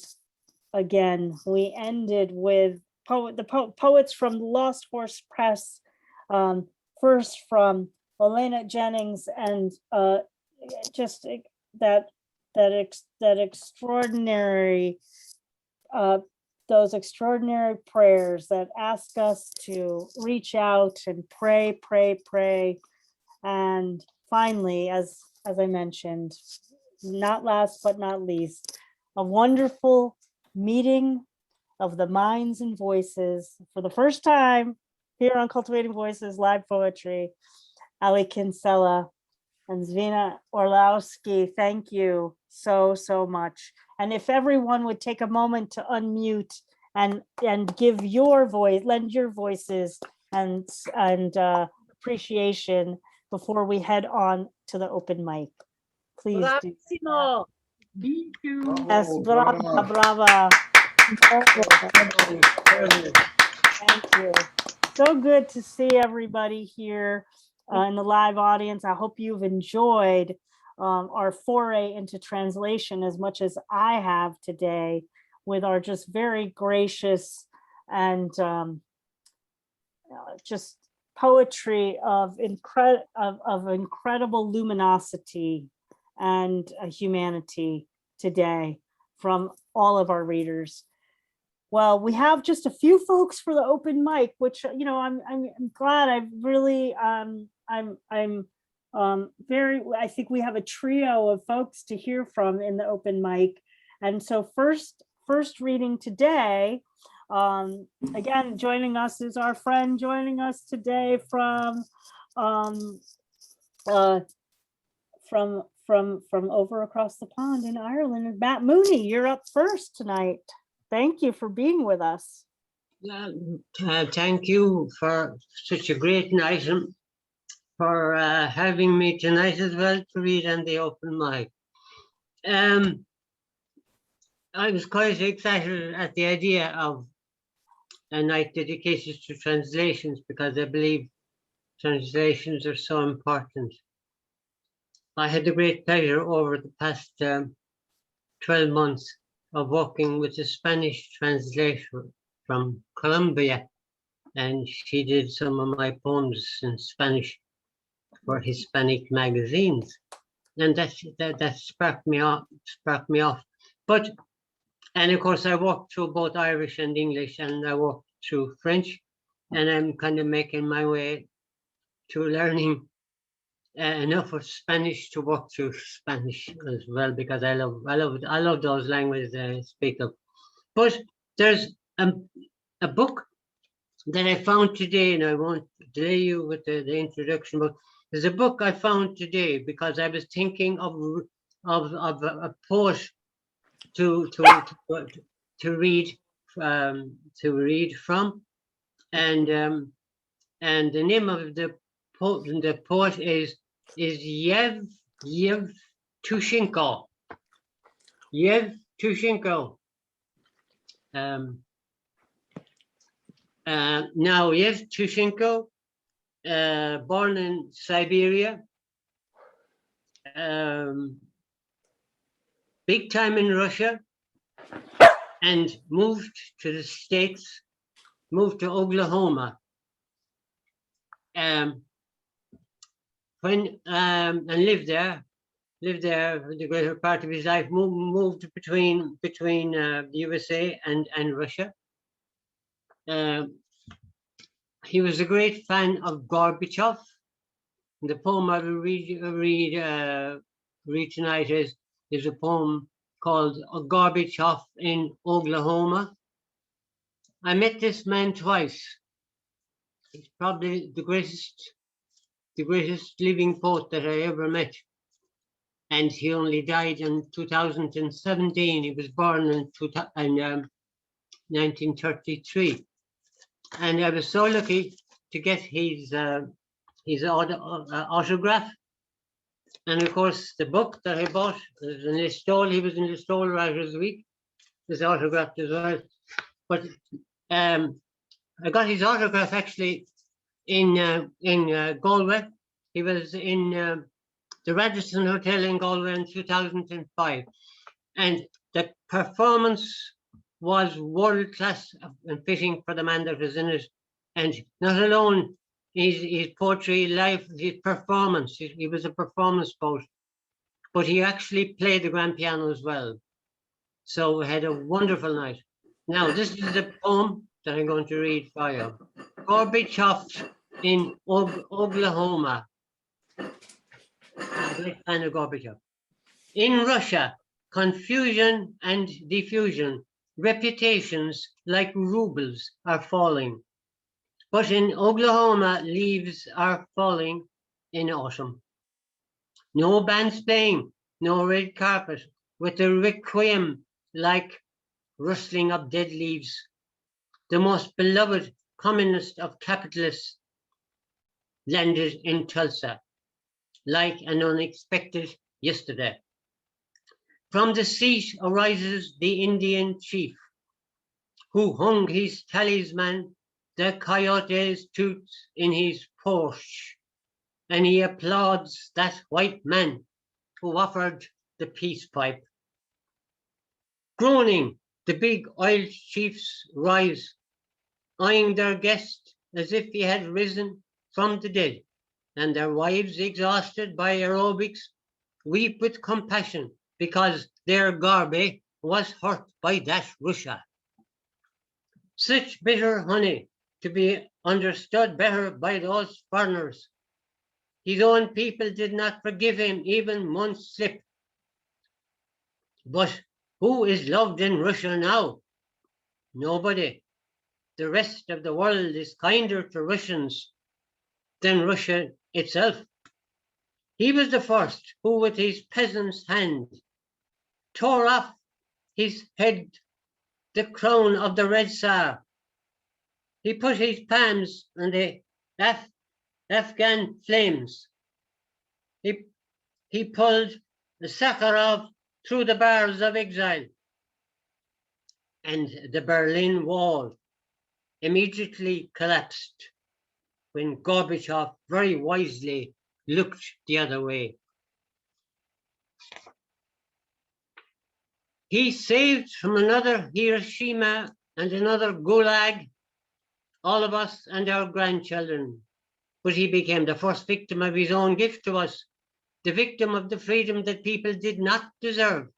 again, we ended with poets from Lost Horse Press, first from Olena, Jennings, and just that extraordinary, those extraordinary prayers that ask us to reach out and pray. And finally, as I mentioned, not last but not least, a wonderful meeting of the minds and voices for the first time here on Cultivating Voices Live Poetry. Ali Kinsella And Dzvinia Orlowsky, thank you so, so much. And if everyone would take a moment to unmute and give your voice, lend your voices and appreciation before we head on to the open mic. Please do. Bravissimo. Thank you. Yes, brava, brava. Thank you. So good to see everybody here in the live audience. I hope you've enjoyed our foray into translation as much as I have today with our just very gracious and just poetry of incredible luminosity and humanity today from all of our readers. Well, we have just a few folks for the open mic, which, you know, I'm glad. I really I'm very, I think we have a trio of folks to hear from in the open mic. And so first reading today, again, joining us is our friend joining us today from over across the pond in Ireland. Matt Mooney, you're up first tonight. Thank you for being with us. Thank you for such a great night and for having me tonight as well to read on the open mic. I was quite excited at the idea of a night dedicated to translations because I believe translations are so important. I had the great pleasure over the past 12 months of working with a Spanish translator from Colombia, and she did some of my poems in Spanish for Hispanic magazines, and that sparked me off. But, and of course, I worked through both Irish and English, and I worked through French, and I'm kind of making my way to learning enough of Spanish to work through Spanish as well, because I love those languages I speak of. But there's a book that I found today, and I won't delay you with the introduction, but there's a book I found today because I was thinking of a poet to read from, and the name of the poet is Yevtushenko. Yevtushenko. Now Yevtushenko, born in Siberia, big time in Russia, and moved to the States, moved to Oklahoma. And lived there the greater part of his life. Moved between the USA and Russia. He was a great fan of Gorbachev. The poem I will read tonight is a poem called Gorbachev in Oklahoma. I met this man twice. He's probably the greatest living poet that I ever met. And he only died in 2017. He was born in 1933. And I was so lucky to get his autograph. And of course, the book that I bought was in Listowel. He was in Listowel Writers Week. His autographed as well. But I got his autograph actually in Galway. He was in the Radisson Hotel in Galway in 2005, and the performance was world class and fitting for the man that was in it. And not alone his poetry, life, his performance. He was a performance poet, but he actually played the grand piano as well. So we had a wonderful night. Now this is the poem that I'm going to read for you. Gorbachev in Oklahoma. I'm a great fan of Gorbachev. In Russia, confusion and diffusion, reputations like rubles are falling. But in Oklahoma, leaves are falling in autumn. No bands playing, no red carpet, with the requiem like rustling of dead leaves. The most beloved communist of capitalists landed in Tulsa, like an unexpected yesterday. From the seat arises the Indian chief, who hung his talisman, the coyote's tooth, in his Porsche, and he applauds that white man who offered the peace pipe. Groaning, the big oil chiefs rise, eyeing their guest as if he had risen from the dead, and their wives, exhausted by aerobics, weep with compassion because their Garby was hurt by that Russia. Such bitter honey to be understood better by those foreigners. His own people did not forgive him even one slip. But who is loved in Russia now? Nobody. The rest of the world is kinder to Russians than Russia itself. He was the first who, with his peasant's hand, tore off his head the crown of the Red Tsar. He put his palms on the Afghan flames. He pulled the Sakharov through the bars of exile. And the Berlin Wall immediately collapsed when Gorbachev very wisely looked the other way. He saved from another Hiroshima and another Gulag all of us and our grandchildren, but he became the first victim of his own gift to us, the victim of the freedom that people did not deserve.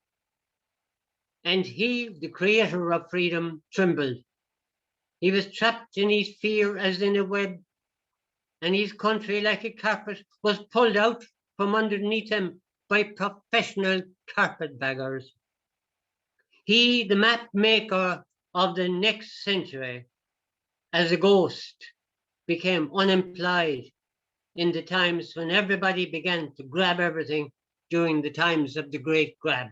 And he, the creator of freedom, trembled. He was trapped in his fear as in a web, and his country, like a carpet, was pulled out from underneath him by professional carpetbaggers. He, the map maker of the next century, as a ghost, became unemployed in the times when everybody began to grab everything during the times of the Great Grab.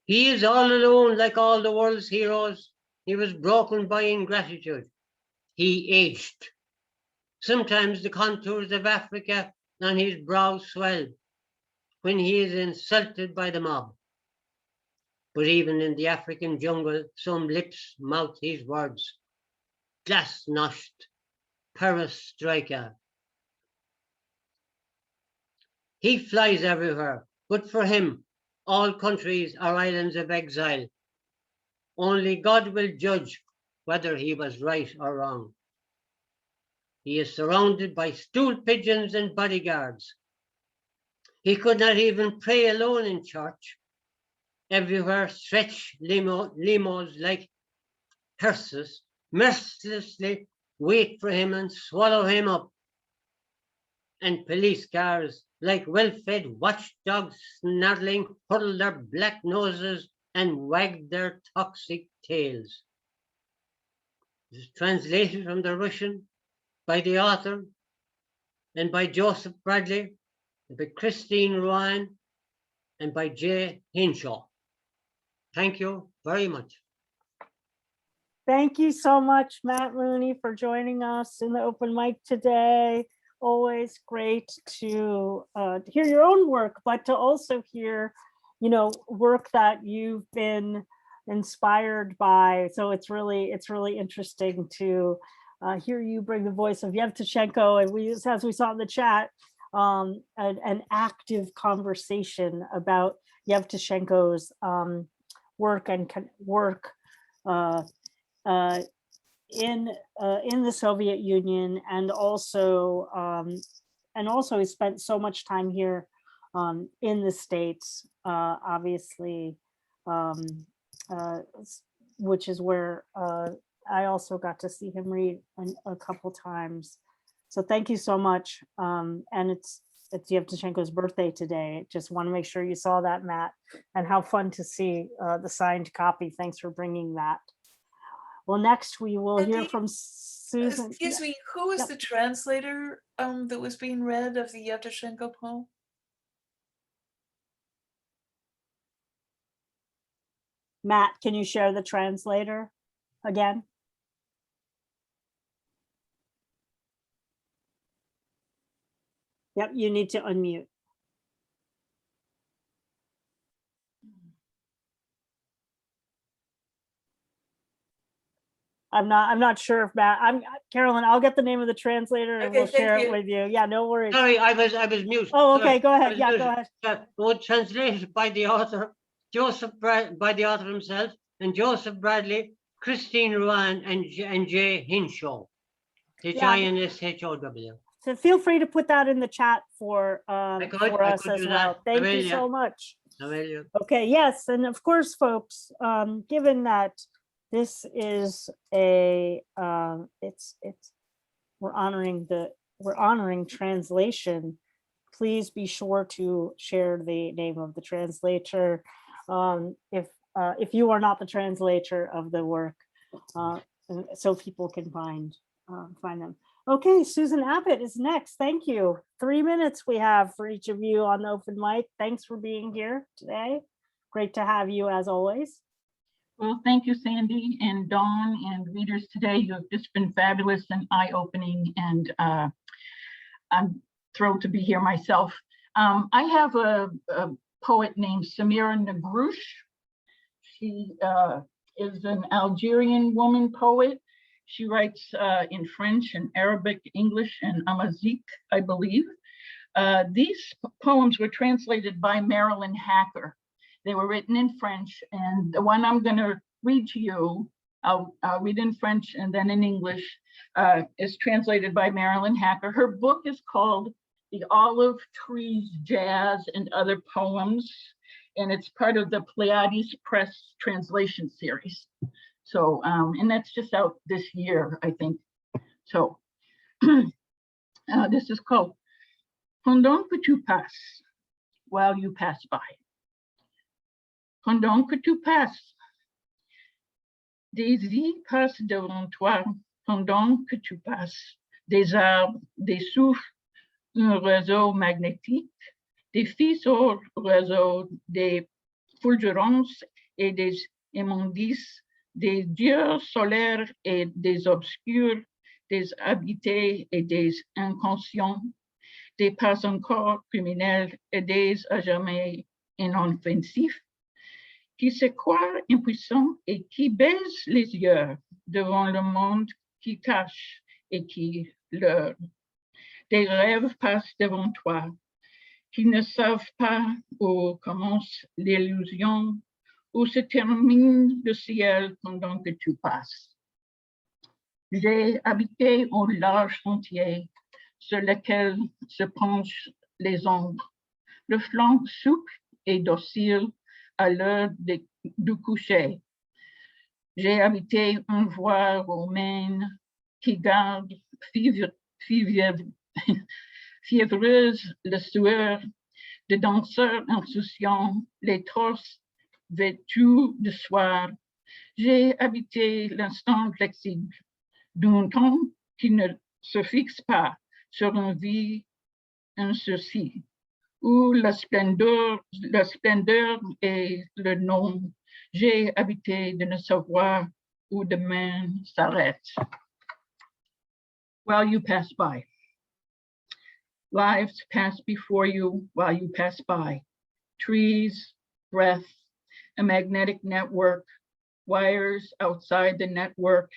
He is all alone like all the world's heroes. He was broken by ingratitude. He aged. Sometimes the contours of Africa on his brow swell when he is insulted by the mob. But even in the African jungle, some lips mouth his words. Glasnost, perestroika. He flies everywhere, but for him, all countries are islands of exile. Only God will judge whether he was right or wrong. He is surrounded by stool pigeons and bodyguards. He could not even pray alone in church. Everywhere stretch limos like hearses, mercilessly wait for him and swallow him up. And police cars, like well-fed watchdogs snarling, huddle their black noses and wag their toxic tails. It is translated from the Russian by the author and by Joseph Bradley, and by Christine Rowan, and by Jay Hinshaw. Thank you very much. Thank you so much, Matt Mooney, for joining us in the open mic today. Always great to hear your own work, but to also hear, work that you've been inspired by. So it's really interesting to hear you bring the voice of Yevtushenko, and as we saw in the chat, an active conversation about Yevtushenko's work in the Soviet Union, and also he spent so much time here in the States, obviously, which is where I also got to see him read a couple times. So thank you so much. And it's Yevtushenko's birthday today. Just want to make sure you saw that, Matt, and how fun to see the signed copy. Thanks for bringing that. Well, next we will hear Andy, from Susan. Excuse me, who was Yep. the translator that was being read of the Yevtushenko poem? Matt, can you share the translator again? Yep, you need to unmute. I'm not sure if Matt, Carolyn, I'll get the name of the translator and Okay, we'll share thank it you. with you. Yeah, no worries. Sorry, I was mute. Oh, Sorry, okay, go I ahead. was Yeah, muted. go ahead. It was translated by the author, by the author himself, and Joseph Bradley, Christine Ruan, and Jay Hinshaw. Hinshow. So feel free to put that in the chat for I us could as do well. that. Thank I you will, so yeah. much. I will, yeah. Okay, yes, and of course, folks, given that this is a we're honoring translation, please be sure to share the name of the translator if you are not the translator of the work, so people can find them. Okay, Susan Abbott is next. Thank you. 3 minutes we have for each of you on the open mic. Thanks for being here today. Great to have you as always. Well, thank you, Sandy and Dawn and readers today. You have just been fabulous and eye-opening, and I'm thrilled to be here myself. I have a poet named Samira Negrouche. She is an Algerian woman poet. She writes in French and Arabic, English, and Amazigh, I believe. These poems were translated by Marilyn Hacker. They were written in French, and the one I'm going to read to you, I'll read in French and then in English, is translated by Marilyn Hacker. Her book is called The Olive Trees, Jazz, and Other Poems, and it's part of the Pleiades Press translation series. So, and that's just out this year, I think. So, this is called Pendant que tu passes, while you pass by. Pendant que tu passes, des vies passent devant toi, pendant que tu passes, des arbres, des souffles, un réseau magnétique, des fils au réseau, des fulgurances et des immondices, des dieux solaires et des obscurs, des habités et des inconscients, des pas encore criminels et des à jamais inoffensifs, qui se croient impuissants et qui baissent les yeux devant le monde qui cache et qui leurre. Des rêves passent devant toi, qui ne savent pas où commence l'illusion, où se termine le ciel pendant que tu passes. J'ai habité un large sentier sur lequel se penchent les ombres, le flanc souple et docile à l'heure du coucher. J'ai habité une voie romaine qui garde fiévreuse le sueur de danseurs insouciants, les torses vêtus de soir. J'ai habité l'instant flexible d'un temps qui ne se fixe pas sur une vie, un sursis, où la splendeur est le nom. J'ai habité de ne savoir où demain s'arrête. While you pass by. Lives pass before you while you pass by. Trees, breath, a magnetic network, wires outside the network,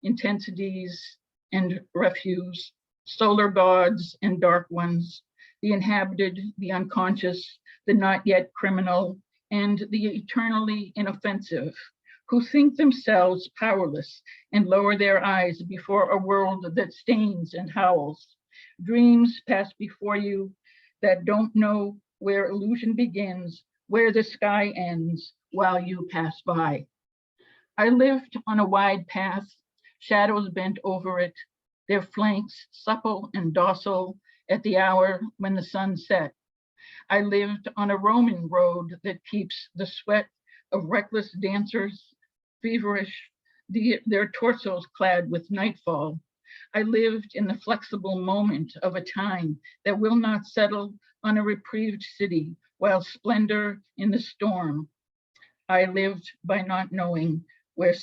intensities and refuse, solar gods and dark ones, the inhabited, the unconscious, the not yet criminal, and the eternally inoffensive, who think themselves powerless and lower their eyes before a world that stains and howls. Dreams pass before you that don't know where illusion begins, where the sky ends, while you pass by. I lived on a wide path, shadows bent over it, their flanks supple and docile at the hour when the sun set. I lived on a Roman road that keeps the sweat of reckless dancers feverish, their torsos clad with nightfall. I lived in the flexible moment of a time that will not settle on a reprieved city while splendor in the storm. I lived by not knowing I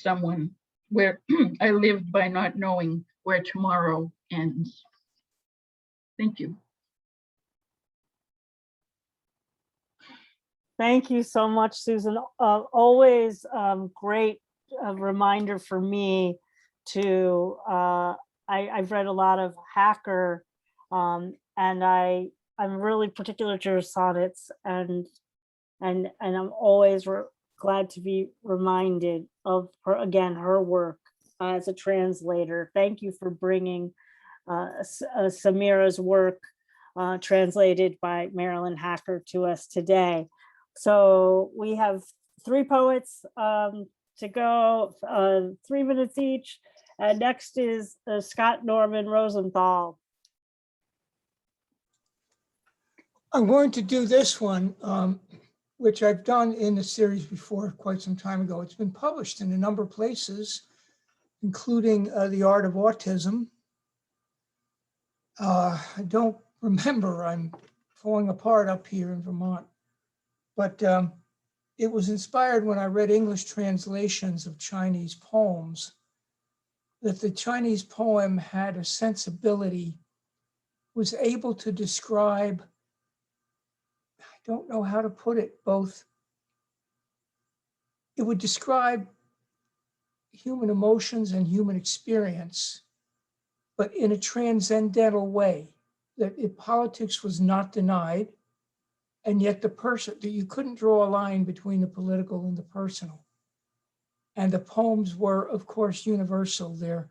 lived by not knowing where tomorrow ends. Thank you. Thank you so much, Susan. Always great reminder for me to, I've read a lot of Hacker, and I'm really particular to her sonnets, and I'm always glad to be reminded of her, again, her work as a translator. Thank you for bringing Samira's work translated by Marilyn Hacker to us today. So we have 3 poets to go, 3 minutes each. Next is Scott Norman Rosenthal. I'm going to do this one, which I've done in the series before quite some time ago. It's been published in a number of places, including The Art of Autism. I don't remember, I'm falling apart up here in Vermont, but it was inspired when I read English translations of Chinese poems, that the Chinese poem had a sensibility, was able to describe, I don't know how to put it, both, it would describe human emotions and human experience, but in a transcendental way, that politics was not denied, and yet the person, that you couldn't draw a line between the political and the personal. And the poems were, of course, universal. They're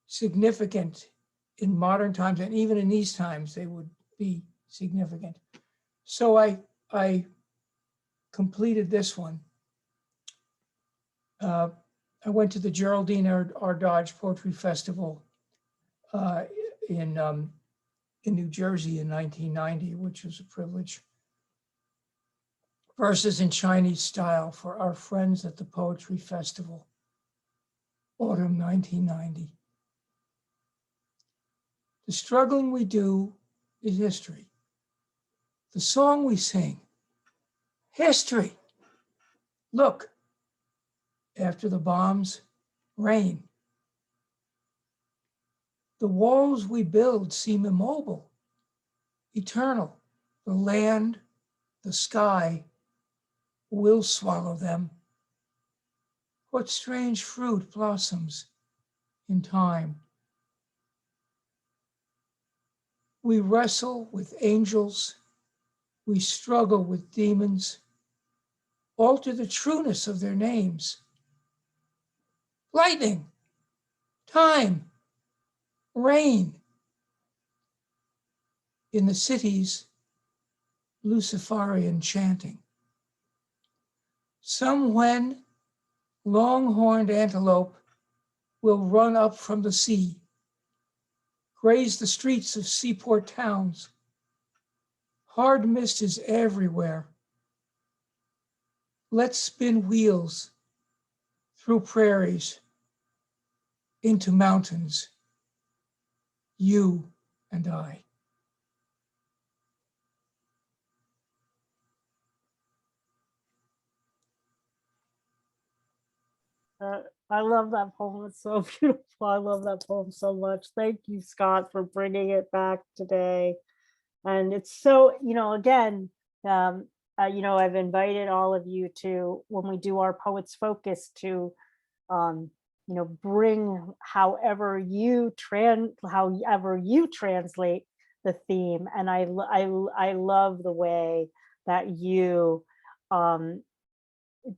significant in modern times, and even in these times, they would be significant. So I completed this one. I went to the Geraldine R. Dodge Poetry Festival in New Jersey in 1990, which was a privilege. Verses in Chinese style for our friends at the Poetry Festival, autumn 1990. The struggling we do is history. The song we sing, history. Look, after the bombs, rain. The walls we build seem immobile, eternal. The land, the sky, will swallow them. What strange fruit blossoms in time? We wrestle with angels, we struggle with demons, alter the trueness of their names. Lightning, time, rain. In the cities, Luciferian chanting. Some when long-horned antelope will run up from the sea, graze the streets of seaport towns. Hard mist is everywhere. Let's spin wheels through prairies into mountains, you and I. I love that poem. It's so beautiful. I love that poem so much. Thank you, Scott, for bringing it back today. And it's so, again, I've invited all of you to, when we do our Poets Focus, to, bring however you translate the theme. And I love the way that you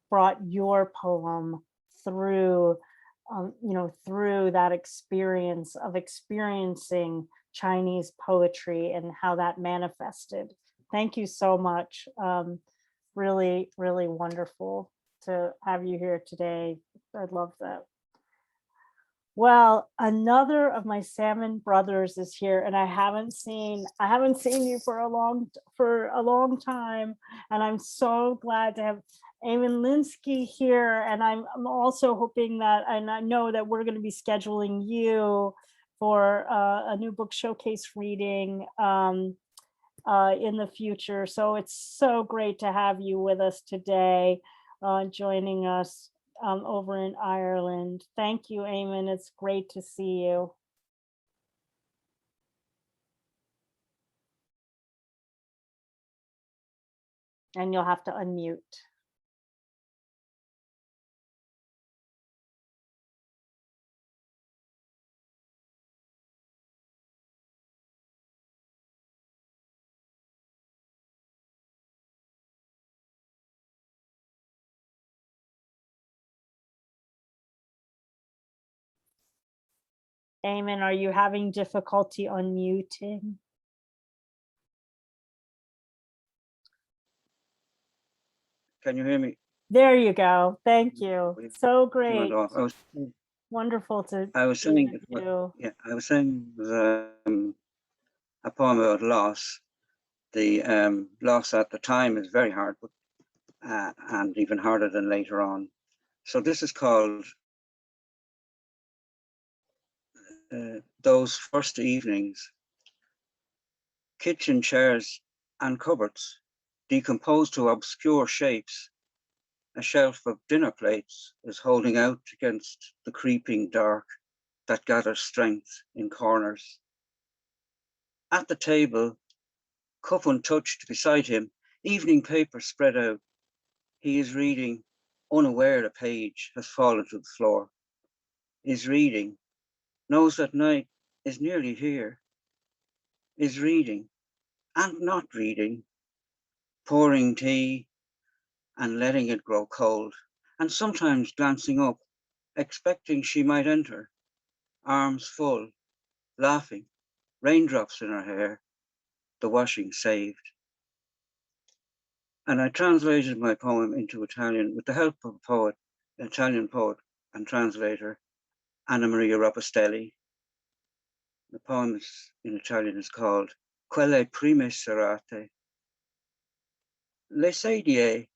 brought your poem through, through that experience of experiencing Chinese poetry and how that manifested. Thank you so much. Really, really wonderful to have you here today. I love that. Well, another of my salmon brothers is here, and I haven't seen you for a long time, and I'm so glad to have Eamonn Lynskey here. And I'm also hoping that, and I know that we're going to be scheduling you for a new book showcase reading in the future. So it's so great to have you with us today, joining us over in Ireland. Thank you, Eamonn. It's great to see you. And you'll have to unmute. Eamonn, are you having difficulty unmuting? Can you hear me? There you go. Thank you. So great. Wonderful to I was saying, you. yeah, I was saying a poem about loss. The loss at the time is very hard, but and even harder than later on. So this is called Those First Evenings. Kitchen chairs and cupboards decomposed to obscure shapes. A shelf of dinner plates is holding out against the creeping dark that gathers strength in corners. At the table, cup untouched beside him, evening paper spread out. He is reading, unaware a page has fallen to the floor. Is reading, knows that night is nearly here. Is reading, and not reading, pouring tea and letting it grow cold, and sometimes glancing up, expecting she might enter, arms full, laughing, raindrops in her hair, the washing saved. And I translated my poem into Italian with the help of a poet, an Italian poet and translator, Anna Maria Robustelli. The poem in Italian is called Quelle prime serate. Le sedie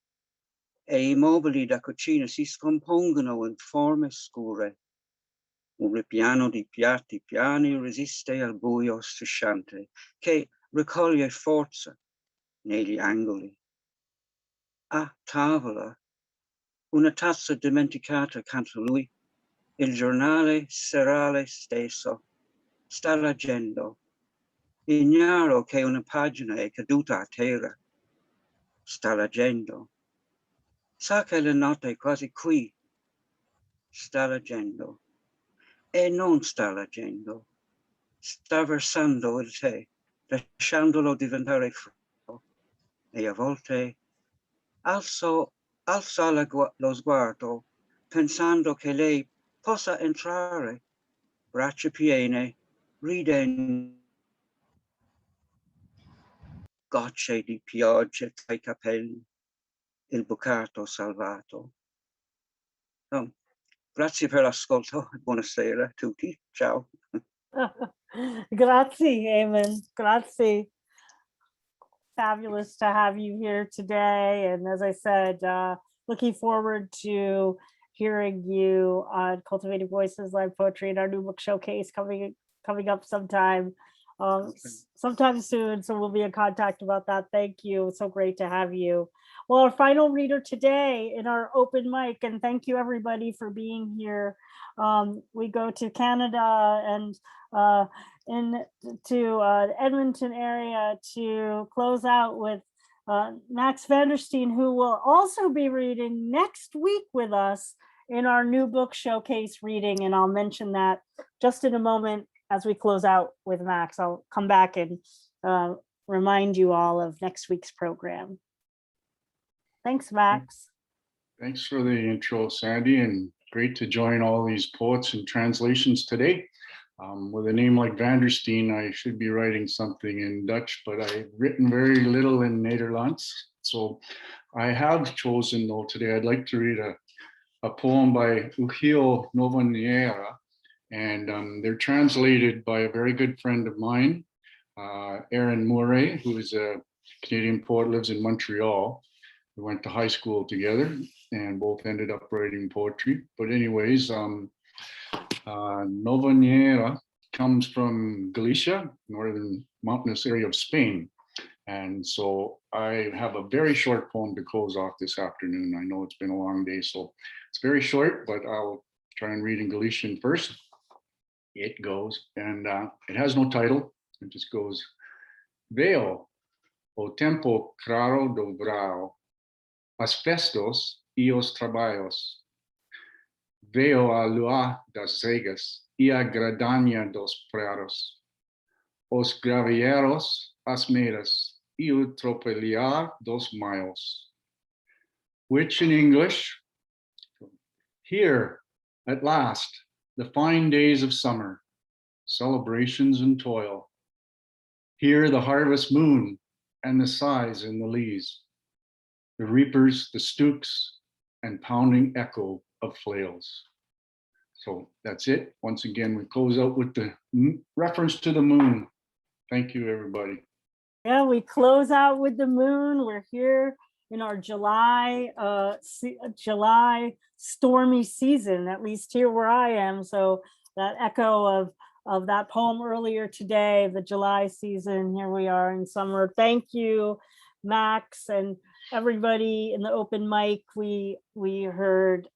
e I mobili da cucina si scompongono in forme scure. Un ripiano di piatti piani resiste al buio strisciante che raccoglie forza negli angoli. A tavola, una tazza dimenticata accanto a lui, il giornale serale stesso sta leggendo. Ignaro che una pagina è caduta a terra. Sta leggendo. Sa che la notte è quasi qui. Sta leggendo. E non sta leggendo. Sta versando il tè, lasciandolo diventare freddo. E a volte alza lo sguardo, pensando che lei possa entrare, braccia piene, ridendo. Gocce di pioggia tra I capelli, il bucato salvato. Oh, grazie per l'ascolto e buonasera a tutti. Ciao. Grazie, Eamonn. Grazie. Fabulous to have you here today. And as I said, looking forward to hearing you on Cultivating Voices Live Poetry and our new book showcase coming up sometime soon. So we'll be in contact about that. Thank you. So great to have you. Well, our final reader today in our open mic, and thank you everybody for being here. We go to Canada and to Edmonton area to close out with Max Vandersteen, who will also be reading next week with us in our new book showcase reading. And I'll mention that just in a moment as we close out with Max. I'll come back and remind you all of next week's program. Thanks, Max. Thanks for the intro, Sandy, and great to join all these poets and translations today. With a name like Vandersteen, I should be writing something in Dutch, but I've written very little in Nederlands. So I have chosen, though, today, I'd like to read a poem by Uxio Noveneyra, And they're translated by a very good friend of mine, Erin Moure, who is a Canadian poet, lives in Montreal. We went to high school together and both ended up writing poetry. But anyways, Noveneyra comes from Galicia, northern mountainous area of Spain. And so I have a very short poem to close off this afternoon. I know it's been a long day, so it's very short, but I'll try and read in Galician first. It goes, and it has no title. It just goes, Veo o tempo claro do verão, as festas e os trabalhos. Veo a lua das regas e a gradaña dos prados, os graveeiros, as meras e o tropeliar dos maios. Which in English, here at last, the fine days of summer, celebrations and toil. Here the harvest moon and the sighs in the leas, the reapers, the stooks, and pounding echo of flails. So that's it. Once again, we close out with the reference to the moon. Thank you, everybody. Yeah, we close out with the moon. We're here in our July stormy season, at least here where I am. So that echo of that poem earlier today, the July season, here we are in summer. Thank you, Max, and everybody in the open mic. We heard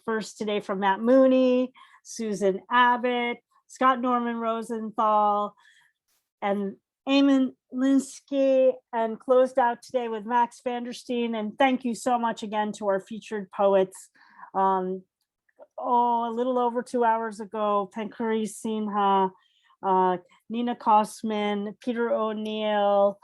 first today from Matt Mooney, Susan Abbott, Scott Norman Rosenthal, and Eamonn Lynskey, and closed out today with Max Vandersteen. And thank you so much again to our featured poets. A little over 2 hours ago, Pankhuri, Sinha, Nina Kossman, Peter O'Neill,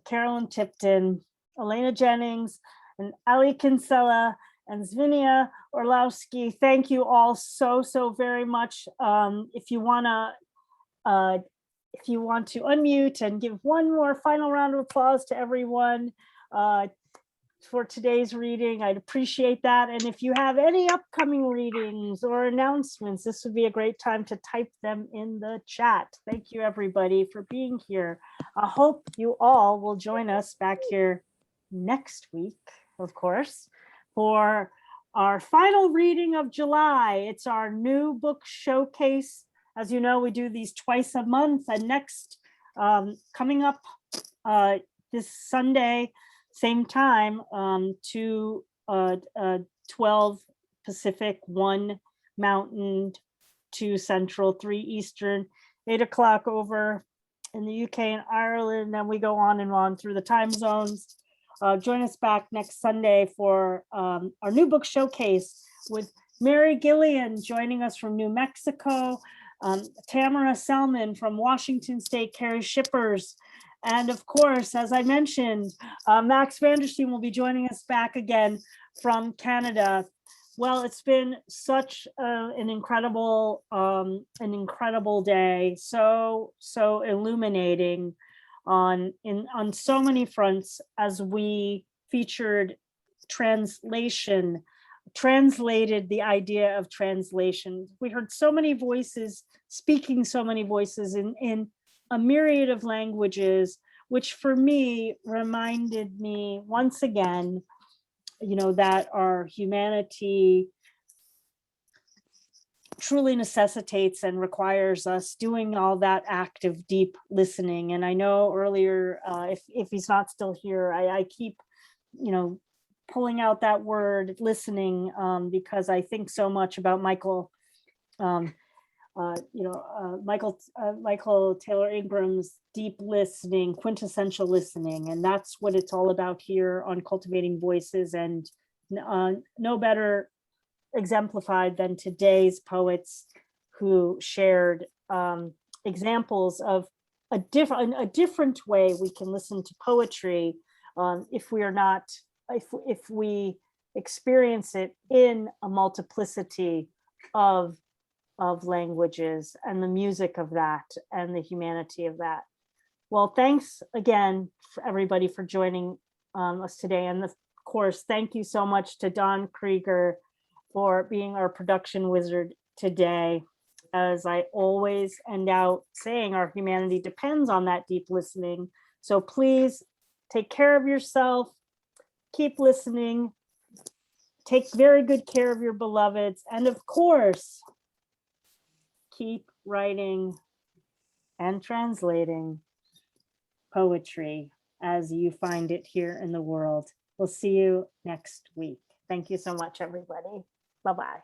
Carolyn Tipton, Olena Jennings, and Ali Kinsella, and Dzvinia Orlowsky. Thank you all so very much. If you want to unmute and give one more final round of applause to everyone for today's reading, I'd appreciate that. And if you have any upcoming readings or announcements, this would be a great time to type them in the chat. Thank you, everybody, for being here. I hope you all will join us back here next week, of course, for our final reading of July. It's our new book showcase. As you know, we do these twice a month, and next coming up this Sunday, same time, 12 Pacific, 1 Mountain, 2 Central, 3 Eastern, 8 o'clock over in the UK and Ireland, and we go on and on through the time zones. Join us back next Sunday for our new book showcase with Mary Gillian joining us from New Mexico, Tamara Selman from Washington State, Carrie Shippers, and of course, as I mentioned, Max Vandersteen will be joining us back again from Canada. Well, it's been such an incredible day, so illuminating on so many fronts as we featured translated the idea of translation. We heard so many voices speaking, so many voices in a myriad of languages, which for me reminded me once again, that our humanity truly necessitates and requires us doing all that active, deep listening. And I know earlier, if he's not still here, I keep, pulling out that word listening, because I think so much about Michael Taylor Ingram's deep listening, quintessential listening. And that's what it's all about here on Cultivating Voices. And no better exemplified than today's poets who shared examples of a different way we can listen to poetry if we experience it in a multiplicity of languages, and the music of that and the humanity of that. Well, thanks again for everybody for joining us today. And of course, thank you so much to Don Krieger for being our production wizard today. As I always end out saying, our humanity depends on that deep listening. So please take care of yourself, keep listening, take very good care of your beloveds, and of course, keep writing and translating poetry as you find it here in the world. We'll see you next week. Thank you so much, everybody. Bye-bye.